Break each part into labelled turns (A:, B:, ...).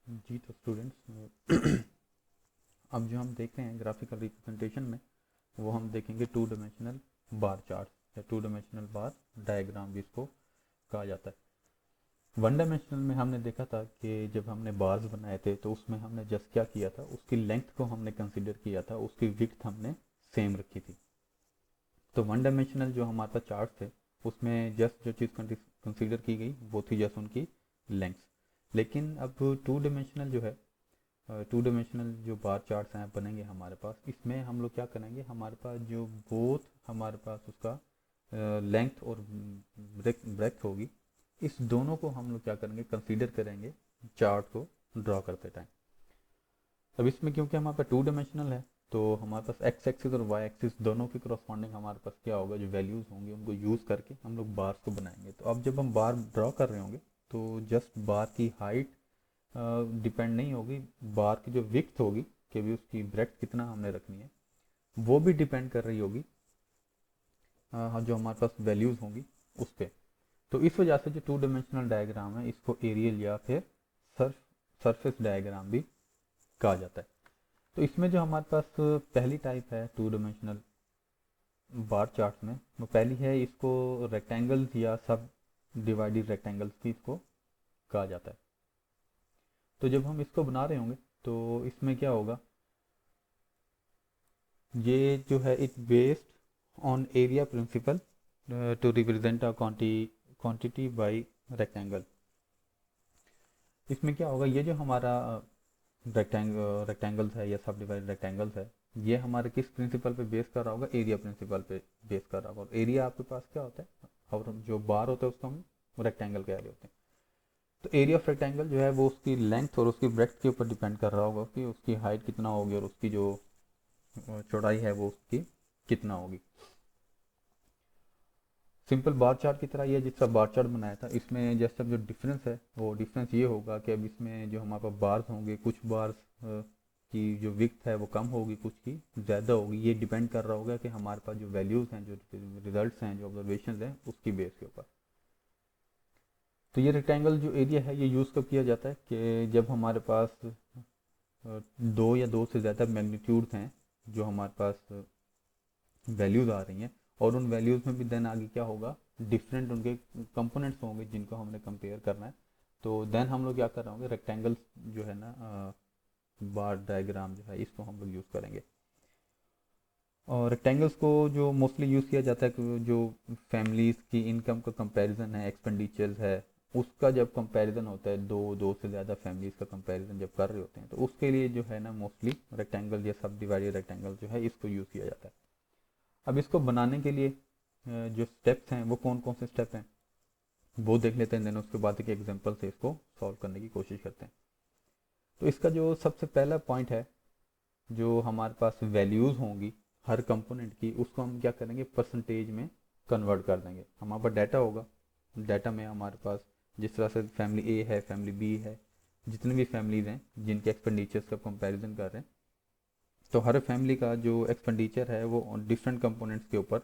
A: जी तो स्टूडेंट्स अब जो हम देख रहे हैं ग्राफिकल रिप्रेजेंटेशन में वो हम देखेंगे टू डायमेंशनल बार चार्ट या टू डायमेंशनल बार डायग्राम भी इसको कहा जाता है। वन डायमेंशनल में हमने देखा था कि जब हमने बार्स बनाए थे तो उसमें हमने जस्ट क्या किया था, उसकी लेंथ को हमने कंसीडर किया था, उसकी विड्थ हमने सेम रखी थी। तो वन डायमेंशनल जो हमारे पास चार्ट थे उसमें जस्ट जो चीज़ कंसीडर की गई वो थी जस्ट उनकी लेंथ। लेकिन अब टू डायमेंशनल जो है, टू डायमेंशनल जो बार चार्ट्स हैं बनेंगे हमारे पास, इसमें हम लोग क्या करेंगे, हमारे पास जो बोथ हमारे पास उसका लेंथ और ब्रेथ होगी, इस दोनों को हम लोग क्या करेंगे, कंसीडर करेंगे चार्ट को ड्रॉ करते टाइम। अब इसमें क्योंकि हमारे पास टू डायमेंशनल है तो हमारे पास एक्स एक्सिस और वाई एक्सिस दोनों की करस्पॉन्डिंग हमारे पास क्या होगा, जो वैल्यूज़ होंगी उनको यूज़ करके हम लोग बार्स को बनाएंगे। तो अब जब हम बार ड्रॉ कर रहे होंगे तो जस्ट बार की हाइट डिपेंड नहीं होगी, बार की जो विड्थ होगी कि भी उसकी ब्रेड्थ कितना हमने रखनी है वो भी डिपेंड कर रही होगी जो हमारे पास वैल्यूज़ होंगी उस पर। तो इस वजह से जो टू डायमेंशनल डायग्राम है इसको एरियल या फिर सरफेस डायग्राम भी कहा जाता है। तो इसमें जो हमारे पास पहली टाइप है टू डायमेंशनल बार चार्ट में, वो पहली है, इसको रेक्टेंगल्स या सब डिवाइडेड रेक्टेंगल्स भी इसको कहा जाता है। तो जब हम इसको बना रहे होंगे तो इसमें क्या होगा, ये जो है it based on area principle to represent a quantity by rectangle. इसमें क्या होगा, ये जो हमारा रेक्टेंगल्स है या सब डिवाइड रेक्टेंगल्स है, ये हमारे किस प्रिंसिपल पे बेस कर रहा होगा, एरिया प्रिंसिपल पे बेस कर रहा होगा। और एरिया आपके पास क्या होता है, और जो बार होता है उसको हम रेक्टेंगल कह रहे होते हैं। तो एरिया ऑफ रेक्टेंगल जो है वो उसकी लेंथ और उसकी ब्रेड्थ के ऊपर डिपेंड कर रहा होगा कि उसकी हाइट कितना होगी और उसकी जो चौड़ाई है वो उसकी कितना होगी। सिंपल बार चार्ट की तरह ये जिस तरह बार चार्ट बनाया था, इसमें जैसे जो डिफरेंस है वो डिफरेंस ये होगा कि अब इसमें जो हमारे पास बार्स होंगे, कुछ बार्स की जो विड्थ है वो कम होगी, कुछ की ज़्यादा होगी। ये डिपेंड कर रहा होगा कि हमारे पास जो वैल्यूज़ हैं, जो रिजल्ट्स हैं, जो ऑब्जर्वेशन हैं, उसकी बेस के ऊपर। तो ये रेक्टेंगल जो एरिया है ये यूज़ कब किया जाता है कि जब हमारे पास दो या दो से ज़्यादा मैग्नीट्यूड्स हैं जो हमारे पास वैल्यूज़ आ रही हैं, और उन वैल्यूज़ में भी देन आगे क्या होगा, डिफरेंट उनके कंपोनेंट्स होंगे जिनको हमने कंपेयर करना है। तो देन हम लोग क्या कर रहे होंगे, रेक्टेंगल्स जो है ना, बार डायग्राम जो है इसको हम लोग यूज़ करेंगे। और रेक्टेंगल्स को जो मोस्टली यूज़ किया जाता है कि जो फैमिलीज़ की इनकम का कंपैरिजन है, एक्सपेंडिचर्स है, उसका जब कंपैरिजन होता है, दो दो से ज़्यादा फैमिलीज़ का कंपैरिजन जब कर रहे होते हैं तो उसके लिए जो है ना मोस्टली रेक्टेंगल या सब डिवाइडेड रेक्टेंगल जो है इसको यूज़ किया जाता है। अब इसको बनाने के लिए जो स्टेप्स हैं वो कौन कौन से स्टेप हैं वो देख लेते हैं, देन उसके बाद एक एग्जांपल से इसको सॉल्व करने की कोशिश करते हैं। तो इसका जो सबसे पहला पॉइंट है, जो हमारे पास वैल्यूज़ होंगी हर कंपोनेंट की, उसको हम क्या करेंगे, परसेंटेज में कन्वर्ट कर देंगे। हमारे पास डाटा होगा, डाटा में हमारे पास जिस तरह से फैमिली ए है, फैमिली बी है, जितनी भी फैमिलीज हैं जिनके एक्सपेंडिचर्स का कंपैरिजन कर रहे हैं, तो हर फैमिली का जो एक्सपेंडिचर है वो डिफरेंट कंपोनेंट्स के ऊपर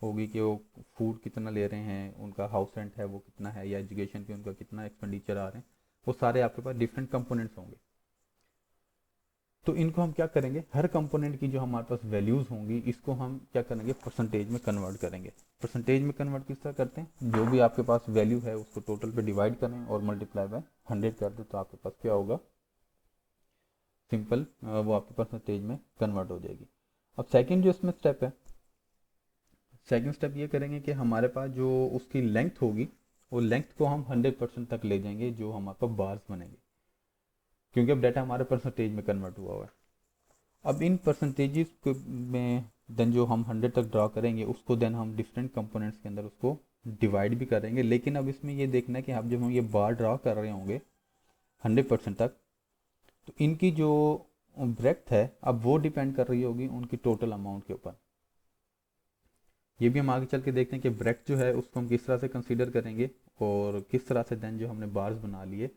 A: होगी कि वो फूड कितना ले रहे हैं, उनका हाउस रेंट है वो कितना है, या एजुकेशन के उनका कितना एक्सपेंडिचर आ रहे हैं, वो सारे आपके पास डिफरेंट कंपोनेंट्स होंगे। तो इनको हम क्या करेंगे, हर कंपोनेंट की जो हमारे पास वैल्यूज़ होंगी इसको हम क्या करेंगे, परसेंटेज में कन्वर्ट करेंगे। परसेंटेज में कन्वर्ट किस तरह करते हैं, जो भी आपके पास वैल्यू है उसको टोटल पे डिवाइड करें और मल्टीप्लाई बाय 100 कर दें, तो आपके पास क्या होगा, सिंपल वो आपके परसेंटेज में कन्वर्ट हो जाएगी। अब सेकंड जो इसमें स्टेप है, सेकंड स्टेप ये करेंगे कि हमारे पास जो उसकी लेंथ होगी वो लेंथ को हम 100% तक ले जाएंगे जो हमारे पास बार्स बनेंगे, क्योंकि अब डाटा हमारे परसेंटेज में कन्वर्ट हुआ हुआ है। अब इन परसेंटेजेस में देन जो हम 100 तक ड्रा करेंगे उसको देन हम डिफरेंट कंपोनेंट्स के अंदर उसको डिवाइड भी करेंगे। लेकिन अब इसमें ये देखना है कि अब जब हम ये बार ड्रा कर रहे होंगे 100% तक, तो इनकी जो ब्रेड्थ है अब वो डिपेंड कर रही होगी उनकी टोटल अमाउंट के ऊपर। ये भी हम आगे चल के देखते हैं कि ब्रेड्थ जो है उसको हम किस तरह से कंसीडर करेंगे और किस तरह से देन जो हमने बार्स बना लिए,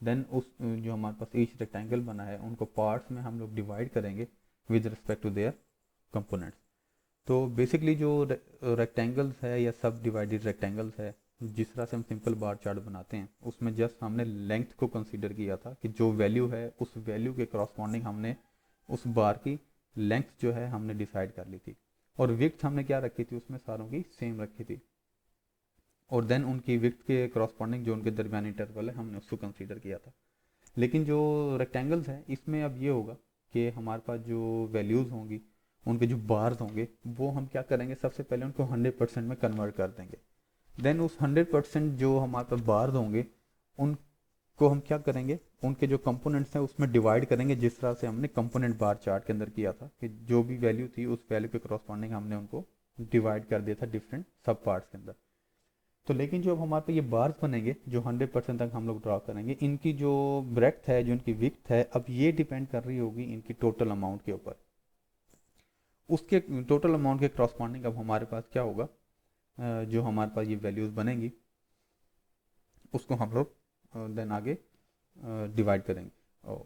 A: देन उस जो हमारे पास ईच रेक्टेंगल बना है उनको पार्ट्स में हम लोग डिवाइड करेंगे with respect to their components. तो बेसिकली जो रेक्टेंगल्स है या सब डिवाइडेड रेक्टेंगल्स है जिस तरह से हम सिंपल बार चार्ट बनाते हैं उसमें जस्ट हमने लेंथ को कंसीडर किया था कि जो वैल्यू है उस वैल्यू के करस्पॉन्डिंग हमने उस बार की लेंथ जो है हमने डिसाइड कर ली थी, और विड्थ हमने क्या रखी थी उसमें सारों की सेम रखी थी, और देन उनकी विड्थ के करस्पॉन्डिंग जो उनके दरमियान इंटरवल है हमने उसको कंसीडर किया था। लेकिन जो रेक्टेंगल्स हैं इसमें अब ये होगा कि हमारे पास जो वैल्यूज़ होंगी उनके जो बार्स होंगे वो हम क्या करेंगे, सबसे पहले उनको 100% में कन्वर्ट कर देंगे। देन उस 100% जो हमारे पास बार्स होंगे उनको हम क्या करेंगे, उनके जो कंपोनेंट्स हैं उसमें डिवाइड करेंगे, जिस तरह से हमने कंपोनेंट बार चार्ट के अंदर किया था कि जो भी वैल्यू थी उस वैल्यू के करस्पॉन्डिंग हमने उनको डिवाइड कर दिया था डिफरेंट सब पार्ट्स के अंदर। तो लेकिन जो अब हमारे पे ये बार्स बनेंगे जो 100% तक हम लोग ड्रा करेंगे, इनकी जो ब्रेड्थ है जो इनकी विड्थ है अब ये डिपेंड कर रही होगी इनकी टोटल अमाउंट के ऊपर। उसके टोटल अमाउंट के करस्पॉन्डिंग अब हमारे पास क्या होगा, जो हमारे पास ये वैल्यूज़ बनेंगी उसको हम लोग देन आगे डिवाइड करेंगे और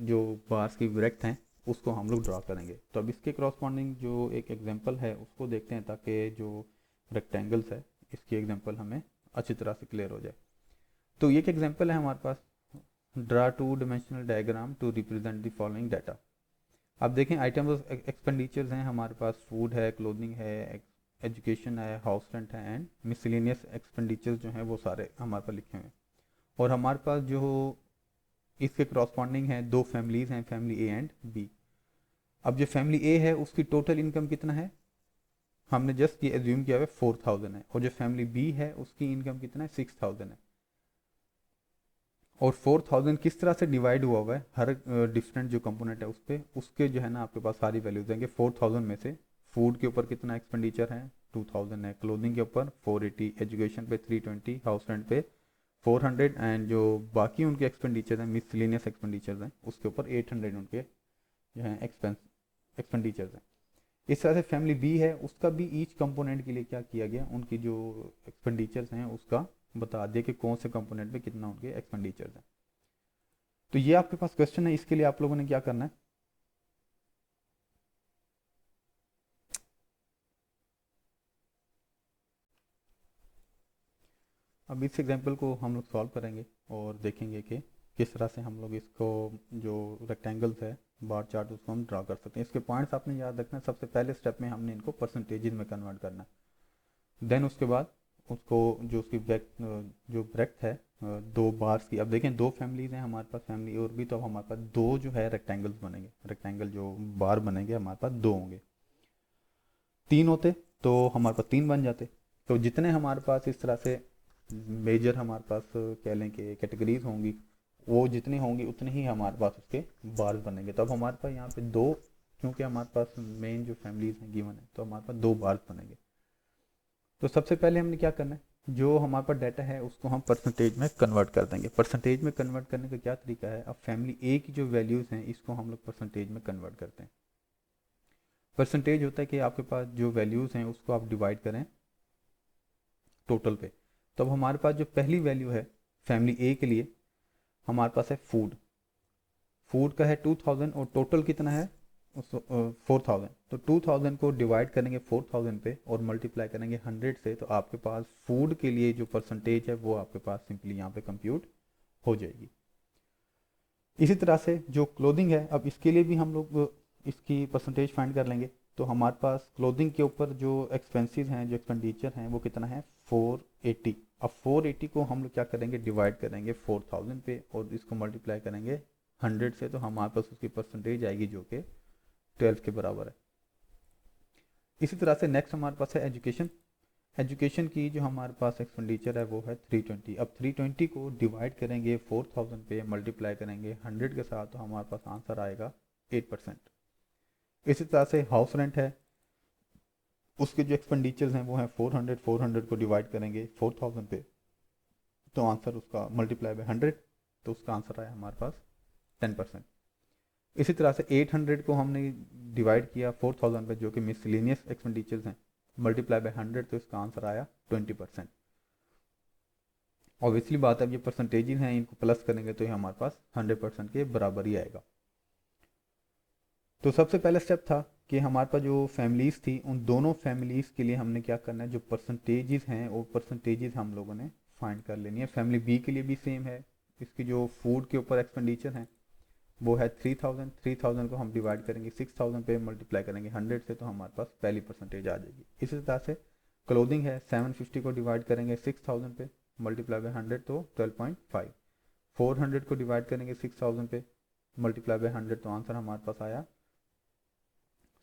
A: जो बार्स की ब्रेड्थ हैं उसको हम लोग ड्रा करेंगे। तो अब इसके करस्पॉन्डिंग जो एक एग्जांपल है उसको देखते हैं ताकि जो रेक्टेंगल्स है इसकी एग्जांपल हमें अच्छी तरह से क्लियर हो जाए। तो ये एक एग्जांपल है हमारे पास, draw 2 dimensional diagram to represent the following data. अब देखें आइटम्स ऑफ एक्सपेंडिचर्स हैं हमारे पास, फूड है, क्लोथिंग है, एजुकेशन है, हाउस रेंट है एंड मिसलेनियस एक्सपेंडिचर्स जो हैं वो सारे हमारे पास लिखे हुए हैं। और हमारे पास जो इसके करस्पॉन्डिंग है दो फैमिलीज़ हैं, फैमिली ए एंड बी। अब जो फैमिली ए है उसकी टोटल इनकम कितना है, हमने जस्ट ये एज्यूम किया हुआ 4000 है, और जो फैमिली बी है उसकी इनकम कितना है 6000 है। और 4000 किस तरह से डिवाइड हुआ है हर डिफरेंट जो कंपोनेंट है उस पर, उसके जो है ना आपके पास सारी वैल्यूज देंगे। 4000 में से फूड के ऊपर कितना एक्सपेंडिचर है 2000 है, क्लोथिंग के ऊपर 480, एजुकेशन पे 320, हाउस रेंट पे 400 एंड जो बाकी उनके एक्सपेंडिचर हैं मिसलिनियस एक्सपेंडिचर हैं उसके ऊपर 800 उनके जो है एक्सपेंडिचर्स हैं। इस तरह से फैमिली बी है उसका भी ईच कंपोनेंट के लिए क्या किया गया, उनकी जो एक्सपेंडिचर्स हैं उसका बता दिया कि कौन से कंपोनेंट में कितना उनके एक्सपेंडिचर्स हैं। तो ये आपके पास क्वेश्चन है, इसके लिए आप लोगों ने क्या करना है, अब इस एग्जांपल को हम लोग सॉल्व करेंगे और देखेंगे कि किस तरह से हम लोग इसको जो रेक्टेंगल्स है बार चार्ट उसको हम ड्रा कर सकते हैं। इसके पॉइंट्स आपने याद रखना है, सबसे पहले स्टेप में हमने इनको परसेंटेजेस में कन्वर्ट करना है। देन उसके बाद उसको जो उसकी जो ब्रेड्थ है दो बार्स की, अब देखें दो फैमिलीज हैं हमारे पास, फैमिली और भी, तो अब हमारे पास दो जो है रेक्टेंगल्स बनेंगे, रेक्टेंगल जो बार बनेंगे हमारे पास दो होंगे। तीन होते तो हमारे पास तीन बन जाते। तो जितने हमारे पास इस तरह से मेजर हमारे पास कह लें कि कैटेगरीज होंगी वो जितनी होंगी उतने ही हमारे पास उसके बार्स बनेंगे। तो अब हमारे पास यहाँ पे दो, क्योंकि हमारे पास मेन जो फैमिलीज हैं गिवन है तो हमारे पास दो बार्स बनेंगे। तो सबसे पहले हमने क्या करना है, जो हमारे पास डाटा है उसको हम परसेंटेज में कन्वर्ट कर देंगे। परसेंटेज में कन्वर्ट करने का क्या तरीका है, अब फैमिली ए की जो वैल्यूज़ हैं इसको हम लोग परसेंटेज में कन्वर्ट करते हैं। परसेंटेज होता है कि आपके पास जो वैल्यूज़ हैं उसको आप डिवाइड करें टोटल पे। तो अब हमारे पास जो पहली वैल्यू है फैमिली ए के लिए हमारे पास है फूड, फूड का है 2000 और टोटल कितना है 4000। तो 2000 को डिवाइड करेंगे 4000 पे और मल्टीप्लाई करेंगे 100 से, तो आपके पास फूड के लिए जो परसेंटेज है वो आपके पास सिंपली यहाँ पे कंप्यूट हो जाएगी। इसी तरह से जो क्लोथिंग है अब इसके लिए भी हम लोग इसकी परसेंटेज फाइंड कर लेंगे। तो हमारे पास क्लोथिंग के ऊपर जो एक्सपेंसेस हैं जो एक्सपेंडिचर हैं वो कितना है 480। अब 480 को हम लोग क्या करेंगे डिवाइड करेंगे 4000 पे और इसको मल्टीप्लाई करेंगे 100 से, तो हमारे पास उसकी परसेंटेज आएगी जो कि 12 के बराबर है। इसी तरह से नेक्स्ट हमारे पास है एजुकेशन। एजुकेशन की जो हमारे पास एक्सपेंडिचर है वो है 320। अब 320 को डिवाइड करेंगे 4000 पे मल्टीप्लाई करेंगे 100 के साथ, तो हमारे पास आंसर आएगा 8%। इसी तरह से हाउस रेंट है, उसके जो एक्सपेंडिचर्स हैं वो हैं 400 को डिवाइड करेंगे 4000 पे, तो आंसर उसका मल्टीप्लाई बाय 100, तो उसका आंसर आया हमारे पास 10%। इसी तरह से 800 को हमने डिवाइड किया 4000 पे जो कि मिसलेनियस एक्सपेंडिचर्स हैं, मल्टीप्लाई बाय 100, तो इसका आंसर आया 20%। ऑब्वियसली बात है अब ये परसेंटेज हैं इनको प्लस करेंगे तो ये हमारे पास 100% के बराबर ही आएगा। तो सबसे पहला स्टेप था कि हमारे पास जो फैमिलीज़ थी उन दोनों फैमिलीज़ के लिए हमने क्या करना है, जो परसेंटेजेस हैं वो परसेंटेजेस हम लोगों ने फाइंड कर लेनी है। फैमिली बी के लिए भी सेम है। इसकी जो फूड के ऊपर एक्सपेंडिचर है वो है 3000। 3000 को हम डिवाइड करेंगे 6000 पे, मल्टीप्लाई करेंगे 100 से, तो हमारे पास पहली परसेंटेज आ जाएगी। इसी तरह से क्लोथिंग है, 750 को डिवाइड करेंगे 6000 पे, मल्टीप्लाई बाय 100 तो 12.5। 400 को डिवाइड करेंगे 6000 पे, मल्टीप्लाई बाय 100 तो आंसर हमारे पास आया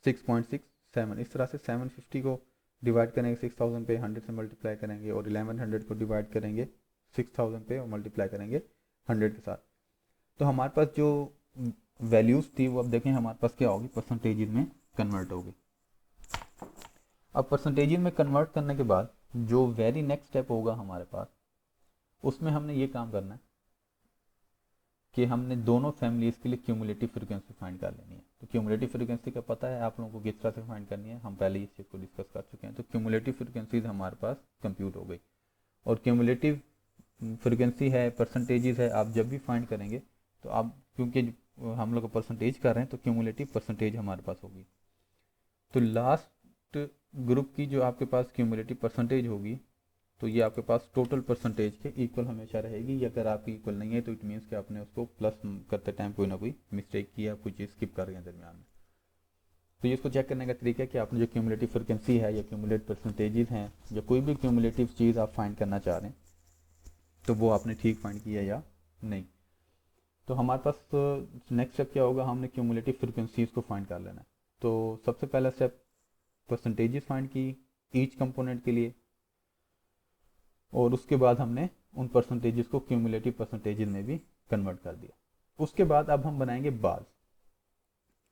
A: 6.67। इस तरह से 750 को डिवाइड करेंगे 6000 पे, 100 से मल्टीप्लाई करेंगे, और 1100 को डिवाइड करेंगे 6000 पे और मल्टीप्लाई करेंगे 100 के साथ। तो हमारे पास जो वैल्यूज़ थी वो अब देखें हमारे पास क्या होगी, परसेंटेज में कन्वर्ट होगी। अब परसेंटेज में कन्वर्ट करने के बाद जो वेरी नेक्स्ट स्टेप होगा हमारे पास, उसमें हमने ये काम करना है कि हमने दोनों फैमिलीज़ के लिए क्यूमुलेटिव फ्रीक्वेंसी फाइंड कर लेनी है। तो क्यूमुलेटिव फ्रीक्वेंसी का पता है आप लोगों को किस तरह से फाइंड करनी है, हम पहले इस चीज़ को डिस्कस कर चुके हैं। तो क्यूमुलेटिव फ्रीक्वेंसीज हमारे पास कंप्यूट हो गई, और क्यूमुलेटिव फ्रीक्वेंसी है, परसेंटेजेस है, आप जब भी फाइंड करेंगे तो आप, क्योंकि हम लोग परसेंटेज कर रहे हैं तो क्यूमुलेटिव परसेंटेज हमारे पास होगी। तो लास्ट ग्रुप की जो आपके पास क्यूमुलेटिव परसेंटेज होगी, तो ये आपके पास टोटल परसेंटेज के इक्वल हमेशा रहेगी। अगर आपकी इक्वल नहीं है तो इट मीन्स कि आपने उसको प्लस करते टाइम कोई ना कोई मिस्टेक किया, कोई चीज़ स्किप कर गए दरमियान में। तो ये इसको चेक करने का तरीका है कि आपने जो क्यूमुलेटिव फ्रिक्वेंसी है या क्यूमुलेटिव परसेंटेजेस हैं या कोई भी क्यूमुलेटिव चीज़ आप फाइंड करना चाह रहे हैं तो वो आपने ठीक फाइंड किया या नहीं। तो हमारे पास नेक्स्ट स्टेप क्या होगा, हमने क्यूमुलेटिव फ्रिक्वेंसीज को फाइंड कर लेना है। तो सबसे पहला स्टेप परसेंटेजेस फाइंड की ईच कंपोनेंट के लिए, और उसके बाद हमने उन परसेंटेजेस को क्यूमुलेटिव परसेंटेजेस में भी कन्वर्ट कर दिया। उसके बाद अब हम बनाएंगे बार्स।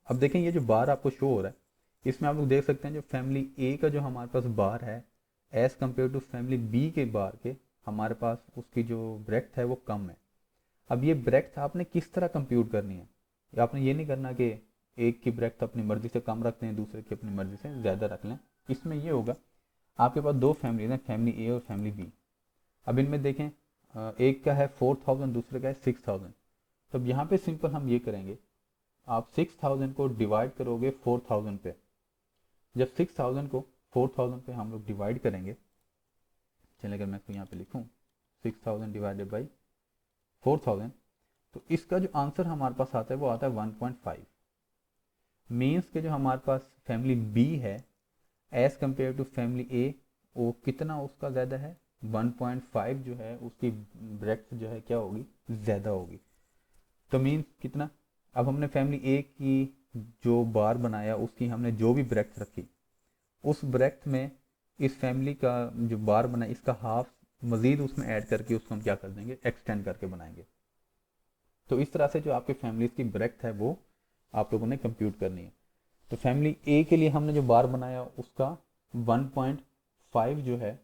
A: अब देखें ये जो बार आपको शो हो रहा है, इसमें आप लोग देख सकते हैं जो फैमिली ए का जो हमारे पास बार है as compare to family B के बार के, हमारे पास उसकी जो ब्रेड्थ है वो कम है। अब ये ब्रेड्थ आपने किस तरह कंप्यूट करनी है, आपने ये नहीं करना कि एक की ब्रेड्थ अपनी मर्जी से कम रखते हैं दूसरे की अपनी मर्जी से ज़्यादा रख लें। इसमें ये होगा आपके पास दो फैमिलीज हैं, फैमिली ए और फैमिली बी। अब इनमें देखें एक का है 4000, दूसरे का है 6000। तो अब यहाँ पे सिंपल हम ये करेंगे, आप 6000 को डिवाइड करोगे 4000 पे। जब 6000 को 4000 पे हम लोग डिवाइड करेंगे, चलिए अगर मैं इसको यहाँ पे लिखूँ 6000 डिवाइडेड बाई 4000, तो इसका जो आंसर हमारे पास आता है वो आता है 1.5। मीन्स के जो हमारे पास फैमिली बी है एज कम्पेयर टू फैमिली ए, वो कितना उसका ज़्यादा है, 1.5 जो है उसकी ब्रेड्थ जो है क्या होगी, ज़्यादा होगी। तो मीन्स कितना, अब हमने फैमिली ए की जो बार बनाया उसकी हमने जो भी ब्रेड्थ रखी, उस ब्रेड्थ में इस फैमिली का जो बार बना इसका हाफ मज़ीद उसमें ऐड करके उसको हम क्या कर देंगे, एक्सटेंड करके बनाएंगे। तो इस तरह से जो आपके फैमिलीज की ब्रेड्थ है वो आप लोगों ने कंप्यूट करनी है। तो फैमिली ए के लिए हमने जो बार बनाया उसका 1.5 जो है,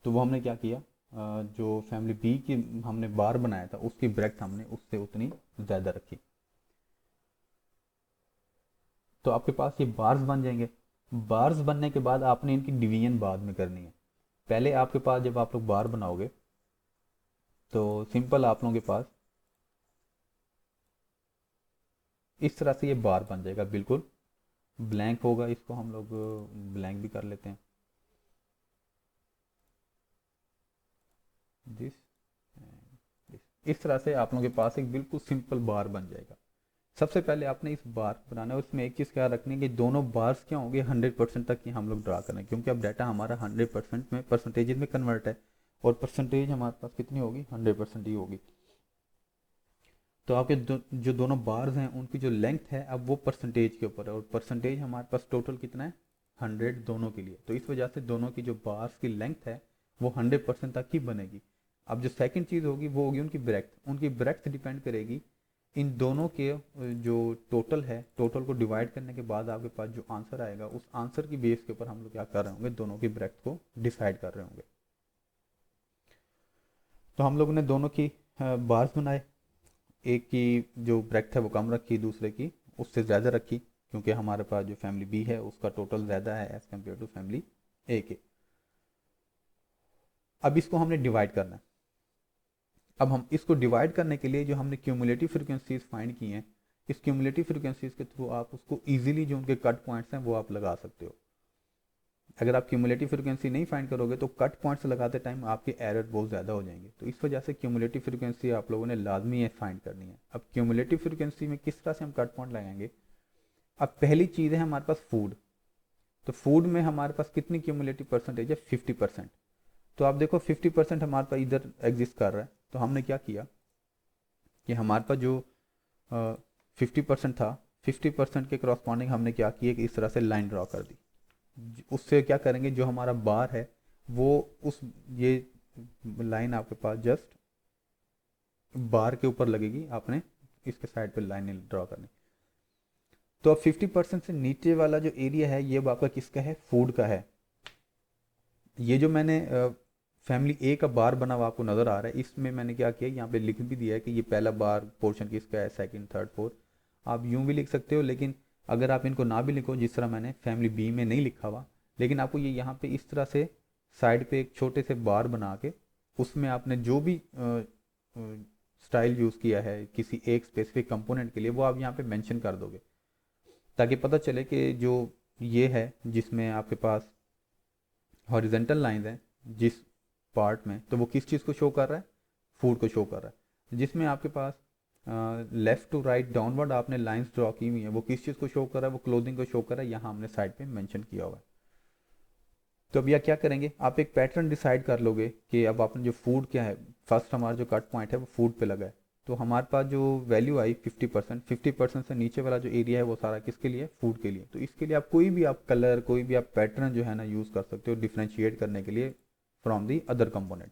A: तो वो हमने क्या किया, जो फैमिली बी की हमने बार बनाया था उसकी ब्रेड्थ हमने उससे उतनी ज़्यादा रखी। तो आपके पास ये बार्स बन जाएंगे। बार्स बनने के बाद आपने इनकी डिवीजन बाद में करनी है। पहले आपके पास जब आप लोग बार बनाओगे तो सिंपल आप लोगों के पास इस तरह से ये बार बन जाएगा, बिल्कुल ब्लैंक होगा। इसको हम लोग ब्लैंक भी कर लेते हैं, दिस इस तरह से आप लोगों के पास एक बिल्कुल सिंपल बार बन जाएगा। सबसे पहले आपने इस बार बनाना है, उसमें एक चीज़ क्या रखनी है कि दोनों बार्स क्या होंगे 100% तक की हम लोग ड्रा करें, क्योंकि अब डाटा हमारा 100% में परसेंटेज में कन्वर्ट है, और परसेंटेज हमारे पास कितनी होगी, 100% ही होगी। तो आपके जो दोनों बार्स हैं उनकी जो लेंथ है अब वो परसेंटेज के ऊपर है, और परसेंटेज हमारे पास टोटल कितना है, 100 दोनों के लिए। तो इस वजह से दोनों की जो बार्स की लेंथ है वो 100% तक ही बनेगी। अब जो सेकंड चीज़ होगी वो होगी उनकी ब्रेड्थ। उनकी ब्रेड्थ डिपेंड करेगी इन दोनों के जो टोटल है, टोटल को डिवाइड करने के बाद आपके पास जो आंसर आएगा उस आंसर की बेस के ऊपर हम लोग क्या कर रहे होंगे, दोनों की ब्रेड्थ को डिसाइड कर रहे होंगे। तो हम लोगों ने दोनों की बार्स बनाए, एक की जो ब्रेड्थ है वो कम रखी, दूसरे की उससे ज़्यादा रखी, क्योंकि हमारे पास जो फैमिली बी है उसका टोटल ज़्यादा है एज कम्पेयर टू फैमिली ए के। अब इसको हमने डिवाइड करना है। अब हम इसको डिवाइड करने के लिए जो हमने क्यूमुलेटिव फ्रीक्वेंसीज फाइंड की हैं, इस क्यूमुलेटिव फ्रीक्वेंसीज के थ्रू आप उसको ईजिली जो उनके कट पॉइंट्स हैं वो आप लगा सकते हो। अगर आप क्यूमुलेटिव फ्रीक्वेंसी नहीं फाइंड करोगे तो कट पॉइंट्स लगाते टाइम आपके एरर बहुत ज़्यादा हो जाएंगे। तो इस वजह से क्यूमुलेटिव फ्रीक्वेंसी आप लोगों ने लाजमी है फाइंड करनी है। अब क्यूमुलेटिव फ्रीक्वेंसी में किस तरह से हम कट पॉइंट लगाएंगे। अब पहली चीज़ है हमारे पास फूड। तो फूड में हमारे पास कितनी क्यूमुलेटिव परसेंटेज है, 50%। तो आप देखो 50% हमारे पास इधर एग्जिस्ट कर रहा है। तो हमने क्या किया कि हमारे पास जो 50% था, 50% के क्रॉसपॉन्डिंग हमने क्या किया कि इस तरह से लाइन ड्रॉ कर दी। उससे क्या करेंगे, जो हमारा बार है वो उस ये लाइन आपके पास जस्ट बार के ऊपर लगेगी, आपने इसके साइड पे लाइन ड्रॉ करनी। तो अब 50% से नीचे वाला जो एरिया है ये आपका किसका है, फूड का है। ये जो मैंने फैमिली ए का बार बना हुआ आपको नज़र आ रहा है, इसमें मैंने क्या किया, यहाँ पे लिख भी दिया है कि ये पहला बार पोर्शन किसका है, सेकंड, थर्ड, फोर्थ। आप यूं भी लिख सकते हो, लेकिन अगर आप इनको ना भी लिखो, जिस तरह मैंने फैमिली बी में नहीं लिखा हुआ, लेकिन आपको ये यहाँ पे इस तरह से साइड पे एक छोटे से बार बना के उसमें आपने जो भी स्टाइल यूज़ किया है किसी एक स्पेसिफिक कंपोनेंट के लिए, वो आप यहाँ पे मेंशन कर दोगे, ताकि पता चले कि जो ये है जिसमें आपके पास हॉरिजेंटल लाइंस हैं जिस पार्ट में, तो वो किस चीज़ को शो कर रहा है, फूड को शो कर रहा है। जिसमें आपके पास लेफ्ट टू राइट डाउनवर्ड आपने लाइंस ड्रॉ की हुई है, वो किस चीज़ को शो कर रहा है, वो क्लोथिंग को शो कर रहा है। यहाँ हमने साइड पे मेंशन किया हुआ है। तो अब यह क्या करेंगे, आप एक पैटर्न डिसाइड कर लोगे कि अब आपने जो फूड क्या है, फर्स्ट हमारा जो कट पॉइंट है वो फूड पे लगा है। तो हमारे पास जो वैल्यू आई 50%, 50% से नीचे वाला जो एरिया है वो सारा किसके लिए, फूड के लिए। तो इसके लिए आप कोई भी आप कलर, कोई भी आप पैटर्न जो है ना यूज़ कर सकते हो डिफ्रेंशिएट करने के लिए फ्रॉम दी अदर कंपोनेंट।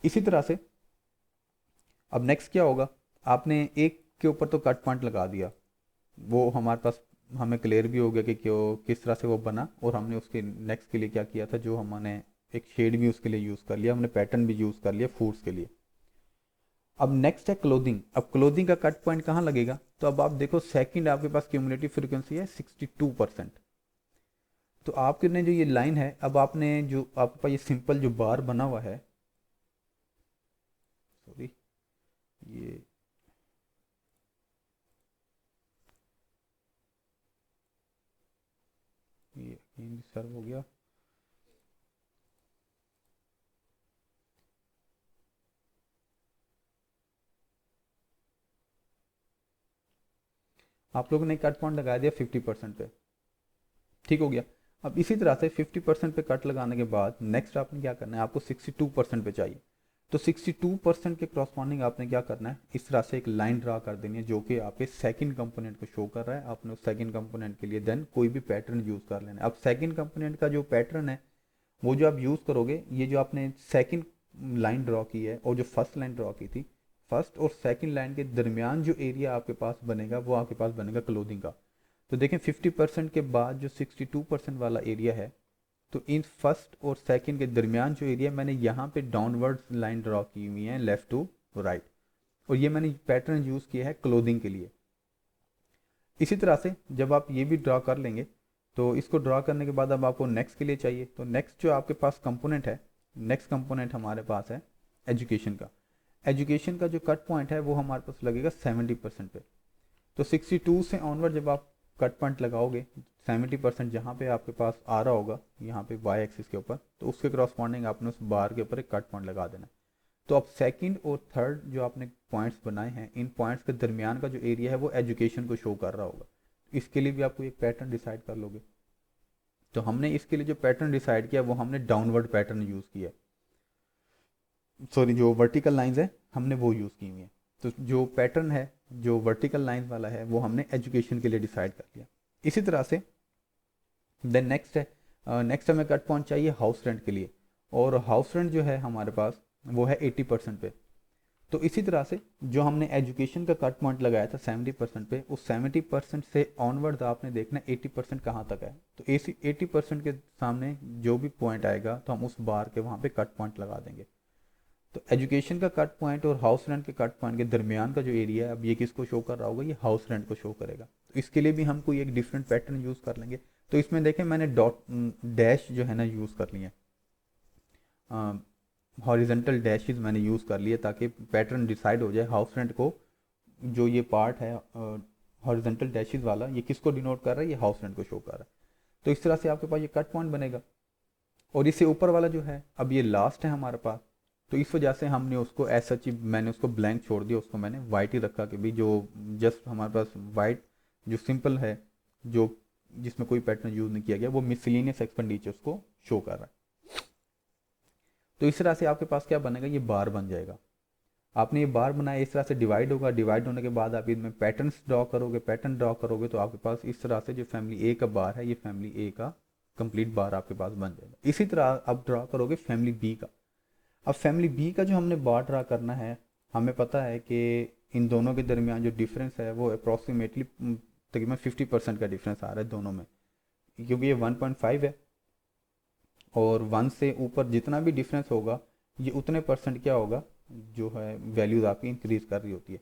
A: इसी तरह से अब नेक्स्ट क्या होगा, आपने एक के ऊपर तो कट पॉइंट लगा दिया, वो हमारे पास हमें क्लियर भी हो गया कि क्यों किस तरह से वो बना, और हमने उसके नेक्स्ट के लिए क्या किया था, जो हमने एक शेड भी उसके लिए यूज़ कर लिया, हमने पैटर्न भी यूज़ कर लिया फूड्स के लिए। अब नेक्स्ट है क्लोथिंग। अब क्लोथिंग का कट पॉइंट कहाँ लगेगा, तो अब आप देखो सेकंड आपके पास क्यूमुलेटिव फ्रीक्वेंसी है 62%। तो आपके ने जो ये लाइन है, अब आपने जो आपके पास ये सिंपल जो बार बना हुआ है, सॉरी ये सर्व हो गया। आप लोगों ने कट पॉइंट लगा दिया 50% पे, ठीक हो गया। अब इसी तरह से 50% पे कट लगाने के बाद नेक्स्ट आपने क्या करना है, आपको 62% पे चाहिए। तो 62% के क्रॉसपॉन्डिंग आपने क्या करना है, इस तरह से एक लाइन ड्रा कर देनी है जो कि आपके सेकंड कंपोनेंट को शो कर रहा है। आपने उस सेकंड कंपोनेंट के लिए देन कोई भी पैटर्न यूज़ कर लेना है। अब सेकंड कंपोनेंट का जो पैटर्न है वो जो आप यूज़ करोगे, ये जो आपने सेकंड लाइन ड्रॉ की है और जो फर्स्ट लाइन ड्रॉ की थी, फर्स्ट और सेकंड लाइन के दरमियान जो एरिया आपके पास बनेगा वो आपके पास बनेगा क्लोथिंग का। तो देखें 50% के बाद जो 62% वाला एरिया है, तो इन फर्स्ट और सेकंड के दरमियान जो एरिया मैंने यहाँ पे डाउनवर्ड लाइन ड्रॉ की हुई है लेफ्ट टू राइट, और ये मैंने पैटर्न यूज़ किया है क्लोथिंग के लिए। इसी तरह से जब आप ये भी ड्रॉ कर लेंगे, तो इसको ड्रॉ करने के बाद अब आपको नेक्स्ट के लिए चाहिए। तो नेक्स्ट जो आपके पास कंपोनेंट है, नेक्स्ट कंपोनेंट हमारे पास है एजुकेशन का। एजुकेशन का जो कट पॉइंट है वो हमारे पास लगेगा 70% पे। तो 62 से ऑनवर्ड जब आप कट पॉइंट लगाओगे, 70% जहाँ पे आपके पास आ रहा होगा यहाँ पे वाई एक्सिस के ऊपर, तो उसके क्रॉसपॉन्डिंग आपने उस बार के ऊपर एक कट पॉइंट लगा देना। तो अब सेकंड और थर्ड जो आपने पॉइंट्स बनाए हैं, इन पॉइंट्स के दरमियान का जो एरिया है वो एजुकेशन को शो कर रहा होगा। इसके लिए भी आपको एक पैटर्न डिसाइड कर लोगे। तो हमने इसके लिए जो पैटर्न डिसाइड किया वो हमने डाउनवर्ड पैटर्न यूज़ किया, सॉरी जो वर्टिकल लाइंस है हमने वो यूज़ की हुई है। तो जो पैटर्न है जो वर्टिकल लाइन वाला है वो हमने एजुकेशन के लिए डिसाइड कर लिया। इसी तरह से देन नेक्स्ट है, नेक्स्ट हमें कट पॉइंट चाहिए हाउस रेंट के लिए, और हाउस रेंट जो है हमारे पास वो है 80% पे। तो इसी तरह से जो हमने एजुकेशन का कट पॉइंट लगाया था 70% पे, उस 70% से ऑनवर्ड आपने देखना 80% कहाँ तक है। तो 80% के सामने जो भी पॉइंट आएगा तो हम उस बार के वहाँ पे कट पॉइंट लगा देंगे। तो एजुकेशन का कट पॉइंट और हाउस रेंट के कट पॉइंट के दरमियान का जो एरिया है, अब ये किसको शो कर रहा होगा, ये हाउस रेंट को शो करेगा। तो इसके लिए भी हम कोई एक डिफरेंट पैटर्न यूज़ कर लेंगे। तो इसमें देखें मैंने डॉट डैश जो है ना यूज़ कर लिए, हॉरिजेंटल डैशेस मैंने यूज़ कर लिए ताकि पैटर्न डिसाइड हो जाए हाउस रेंट को जो ये पार्ट है हॉरिजॉन्टल डैशेस वाला, ये किसको डिनोट कर रहा है, ये हाउस रेंट को शो कर रहा है। तो इस तरह से आपके पास ये कट पॉइंट बनेगा। और इससे ऊपर वाला जो है अब ये लास्ट है हमारे पास, तो इस वजह से हमने उसको ऐसा ही मैंने उसको ब्लैंक छोड़ दिया, उसको मैंने वाइट ही रखा कि भी जो जस्ट हमारे पास वाइट जो सिंपल है, जो जिसमें कोई पैटर्न यूज नहीं किया गया, वो मिसलिनियस एक्सपेंडिचर्स को शो कर रहा है। तो इस तरह से आपके पास क्या बनेगा, ये बार बन जाएगा। आपने ये बार बनाया, इस तरह से डिवाइड होगा, डिवाइड होने के बाद आप इसमें पैटर्न्स ड्रॉ करोगे, पैटर्न ड्रॉ करोगे तो आपके पास इस तरह से जो फैमिली ए का बार है, ये फैमिली ए का कंप्लीट बार आपके पास बन जाएगा। इसी तरह आप ड्रॉ करोगे फैमिली बी का। अब फैमिली बी का जो हमने बार ड्रा करना है, हमें पता है कि इन दोनों के दरमियान जो डिफरेंस है वो अप्रॉक्सीमेटली तकरीबन 50% का डिफरेंस आ रहा है दोनों में, क्योंकि ये 1.5 है और 1 से ऊपर जितना भी डिफरेंस होगा ये उतने परसेंट क्या होगा, जो है वैल्यूज आपकी इंक्रीज कर रही होती है।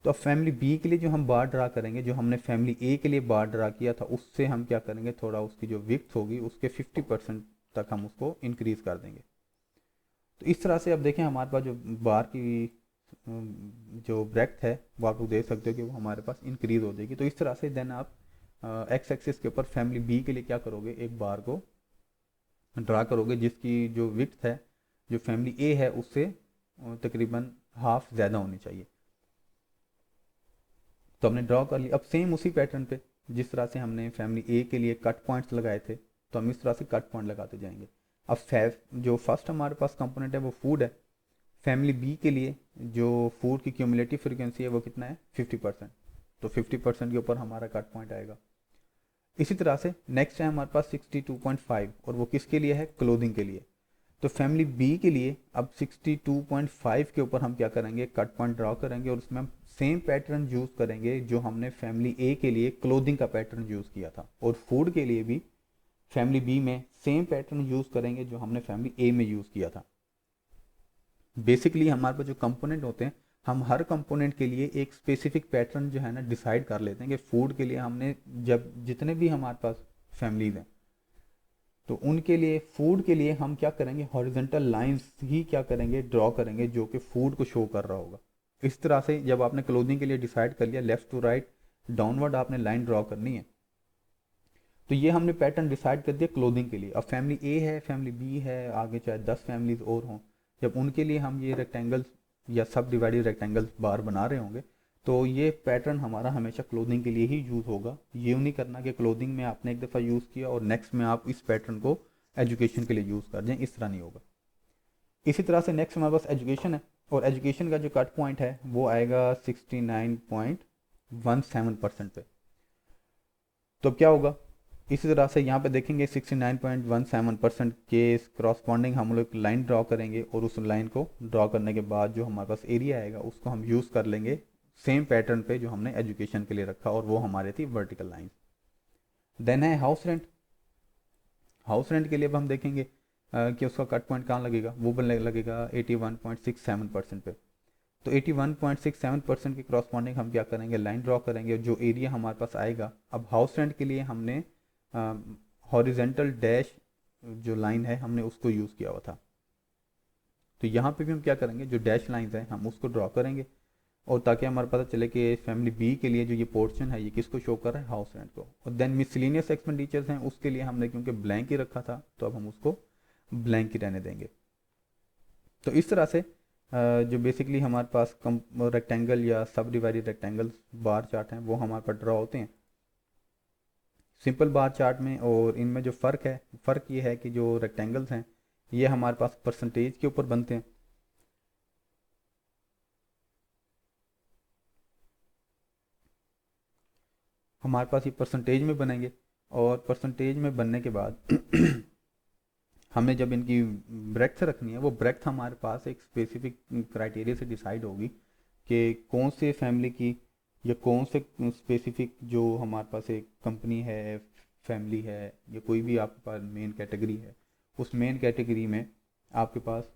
A: तो अब फैमिली बी के लिए जो हम बार ड्रा करेंगे, जो हमने फैमिली ए के लिए बार ड्रा किया था, उससे हम क्या करेंगे, थोड़ा उसकी जो विड्थ होगी उसके 50% तक हम उसको इंक्रीज कर देंगे। तो इस तरह से अब देखें हमारे पास जो बार की जो ब्रेथ है वो आप लोग देख सकते हो कि वो हमारे पास इंक्रीज हो जाएगी। तो इस तरह से देन आप एक्स एक्सिस के ऊपर फैमिली बी के लिए क्या करोगे, एक बार को ड्रा करोगे जिसकी जो विड्थ है जो फैमिली ए है उससे तकरीबन हाफ ज़्यादा होनी चाहिए। तो हमने ड्रॉ कर लिया। अब सेम उसी पैटर्न पे जिस तरह से हमने फैमिली ए के लिए कट पॉइंट्स लगाए थे, तो हम इस तरह से कट पॉइंट लगाते जाएंगे। अब जो फर्स्ट हमारे पास कंपोनेंट है वो फूड है। फैमिली बी के लिए जो फूड की क्यूमुलेटिव फ्रीक्वेंसी है वो कितना है, 50%। तो 50% के ऊपर हमारा कट पॉइंट आएगा। इसी तरह से नेक्स्ट है हमारे पास 62.5 और वो किसके लिए है, क्लोथिंग के लिए। तो फैमिली बी के लिए अब 62.5 के ऊपर हम क्या करेंगे, कट पॉइंट ड्रॉ करेंगे और उसमें हम सेम पैटर्न यूज करेंगे जो हमने फैमिली ए के लिए क्लोथिंग का पैटर्न यूज किया था, और फूड के लिए भी फैमिली बी में सेम पैटर्न यूज करेंगे जो हमने फैमिली ए में यूज किया था। बेसिकली हमारे पास जो कंपोनेंट होते हैं, हम हर कंपोनेंट के लिए एक स्पेसिफिक पैटर्न जो है ना डिसाइड कर लेते हैं कि फूड के लिए हमने जब जितने भी हमारे पास फैमिलीज हैं तो उनके लिए फूड के लिए हम क्या करेंगे, हॉरिजॉन्टल लाइंस ही क्या करेंगे, ड्रॉ करेंगे जो कि फूड को शो कर रहा होगा। इस तरह से जब आपने क्लोथिंग के लिए डिसाइड कर लिया, लेफ्ट टू राइट डाउनवर्ड आपने लाइन ड्रॉ करनी है। तो ये हमने पैटर्न डिसाइड कर दिया क्लोथिंग के लिए। अब फैमिली ए है, फैमिली बी है, आगे चाहे 10 फैमिलीज और हों, जब उनके लिए हम ये रेक्टेंगल्स या सब डिवाइडेड रेक्टेंगल्स बार बना रहे होंगे तो ये पैटर्न हमारा हमेशा क्लोथिंग के लिए ही यूज़ होगा। ये नहीं करना कि क्लोथिंग में आपने एक दफ़ा यूज़ किया और नेक्स्ट में आप इस पैटर्न को एजुकेशन के लिए यूज़ कर दें, इस तरह नहीं होगा। इसी तरह से नेक्स्ट हमारे पास एजुकेशन है, और एजुकेशन का जो कट पॉइंट है वो आएगा 69.17% पे। तो अब क्या होगा, इसी तरह से यहाँ पे देखेंगे 69.17% के क्रॉसपॉन्डिंग हम लोग लाइन ड्रॉ करेंगे, और उस लाइन को ड्रॉ करने के बाद जो हमारे पास एरिया आएगा उसको हम यूज़ कर लेंगे सेम पैटर्न पे जो हमने एजुकेशन के लिए रखा, और वो हमारे थी वर्टिकल लाइन। देन है हाउस रेंट। हाउस रेंट के लिए अब हम देखेंगे कि उसका कट पॉइंट कहाँ लगेगा, वो लगेगा 81.67% पे। तो 81.67% के क्रॉसपॉन्डिंग हम क्या करेंगे, लाइन ड्रॉ करेंगे, जो एरिया हमारे पास आएगा। अब हाउस रेंट के लिए हमने हॉरिजेंटल डैश जो लाइन है हमने उसको यूज़ किया हुआ था, तो यहाँ पे भी हम क्या करेंगे, जो डैश लाइंस हैं हम उसको ड्रॉ करेंगे, और ताकि हमारे पता चले कि फैमिली बी के लिए जो ये पोर्शन है ये किसको शो कर रहा है, हाउस रेंट को। और देन मिसलिनियस एक्सपेंडिचर्स हैं उसके लिए हमने क्योंकि ब्लैंक ही रखा था तो अब हम उसको ब्लैंक ही रहने देंगे। तो इस तरह से जो बेसिकली हमारे पास रेक्टेंगल या सब डिवाइडेड रेक्टेंगल बार चार्ट हैं वो हमारे पास ड्रॉ होते हैं सिंपल बार चार्ट में। और इनमें जो फ़र्क ये है कि जो रेक्टेंगल्स हैं ये हमारे पास परसेंटेज के ऊपर बनते हैं, हमारे पास ये परसेंटेज में बनेंगे, और परसेंटेज में बनने के बाद हमने जब इनकी ब्रेथ रखनी है, वो ब्रेथ हमारे पास एक स्पेसिफिक क्राइटेरिया से डिसाइड होगी कि कौन से फैमिली की या कौन से स्पेसिफिक जो हमारे पास एक कंपनी है, फैमिली है, या कोई भी आपके पास मेन कैटेगरी है, उस मेन कैटेगरी में आपके पास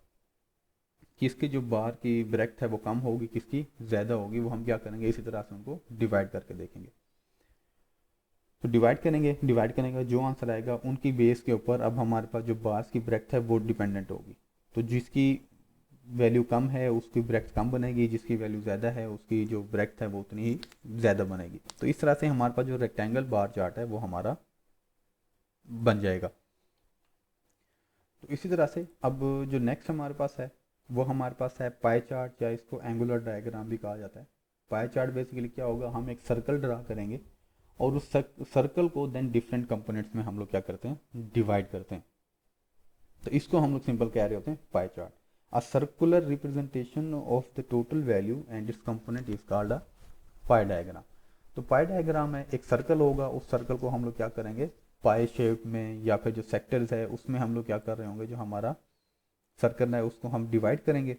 A: किसकी जो बार की ब्रेथ है वो कम होगी, किसकी ज़्यादा होगी, वो हम क्या करेंगे, इसी तरह से उनको डिवाइड करके देखेंगे। तो डिवाइड करेंगे, डिवाइड करने का जो आंसर आएगा उनकी बेस के ऊपर अब हमारे पास जो बार्स की ब्रेथ है वो डिपेंडेंट होगी। तो जिसकी वैल्यू कम है उसकी ब्रैकेट कम बनेगी, जिसकी वैल्यू ज़्यादा है उसकी जो ब्रैकेट है वो उतनी ही ज़्यादा बनेगी। तो इस तरह से हमारे पास जो रेक्टेंगल बार चार्ट है वो हमारा बन जाएगा। तो इसी तरह से अब जो नेक्स्ट हमारे पास है वो हमारे पास है पाई चार्ट, या इसको एंगुलर डायग्राम भी कहा जाता है। पाई चार्ट बेसिकली क्या होगा, हम एक सर्कल ड्रा करेंगे और उस सर्कल को देन डिफरेंट कंपोनेंट्स में हम लोग क्या करते हैं, डिवाइड करते हैं। तो इसको हम लोग सिंपल कह रहे होते हैं pie chart. A circular representation of the total value and it's component is called a pi diagram. तो पाई डायग्राम में एक सर्कल होगा, उस सर्कल को हम लोग क्या करेंगे, पाई शेप में या फिर जो सेक्टर्स है उसमें हम लोग क्या कर रहे होंगे, जो हमारा सर्कल है उसको हम डिवाइड करेंगे।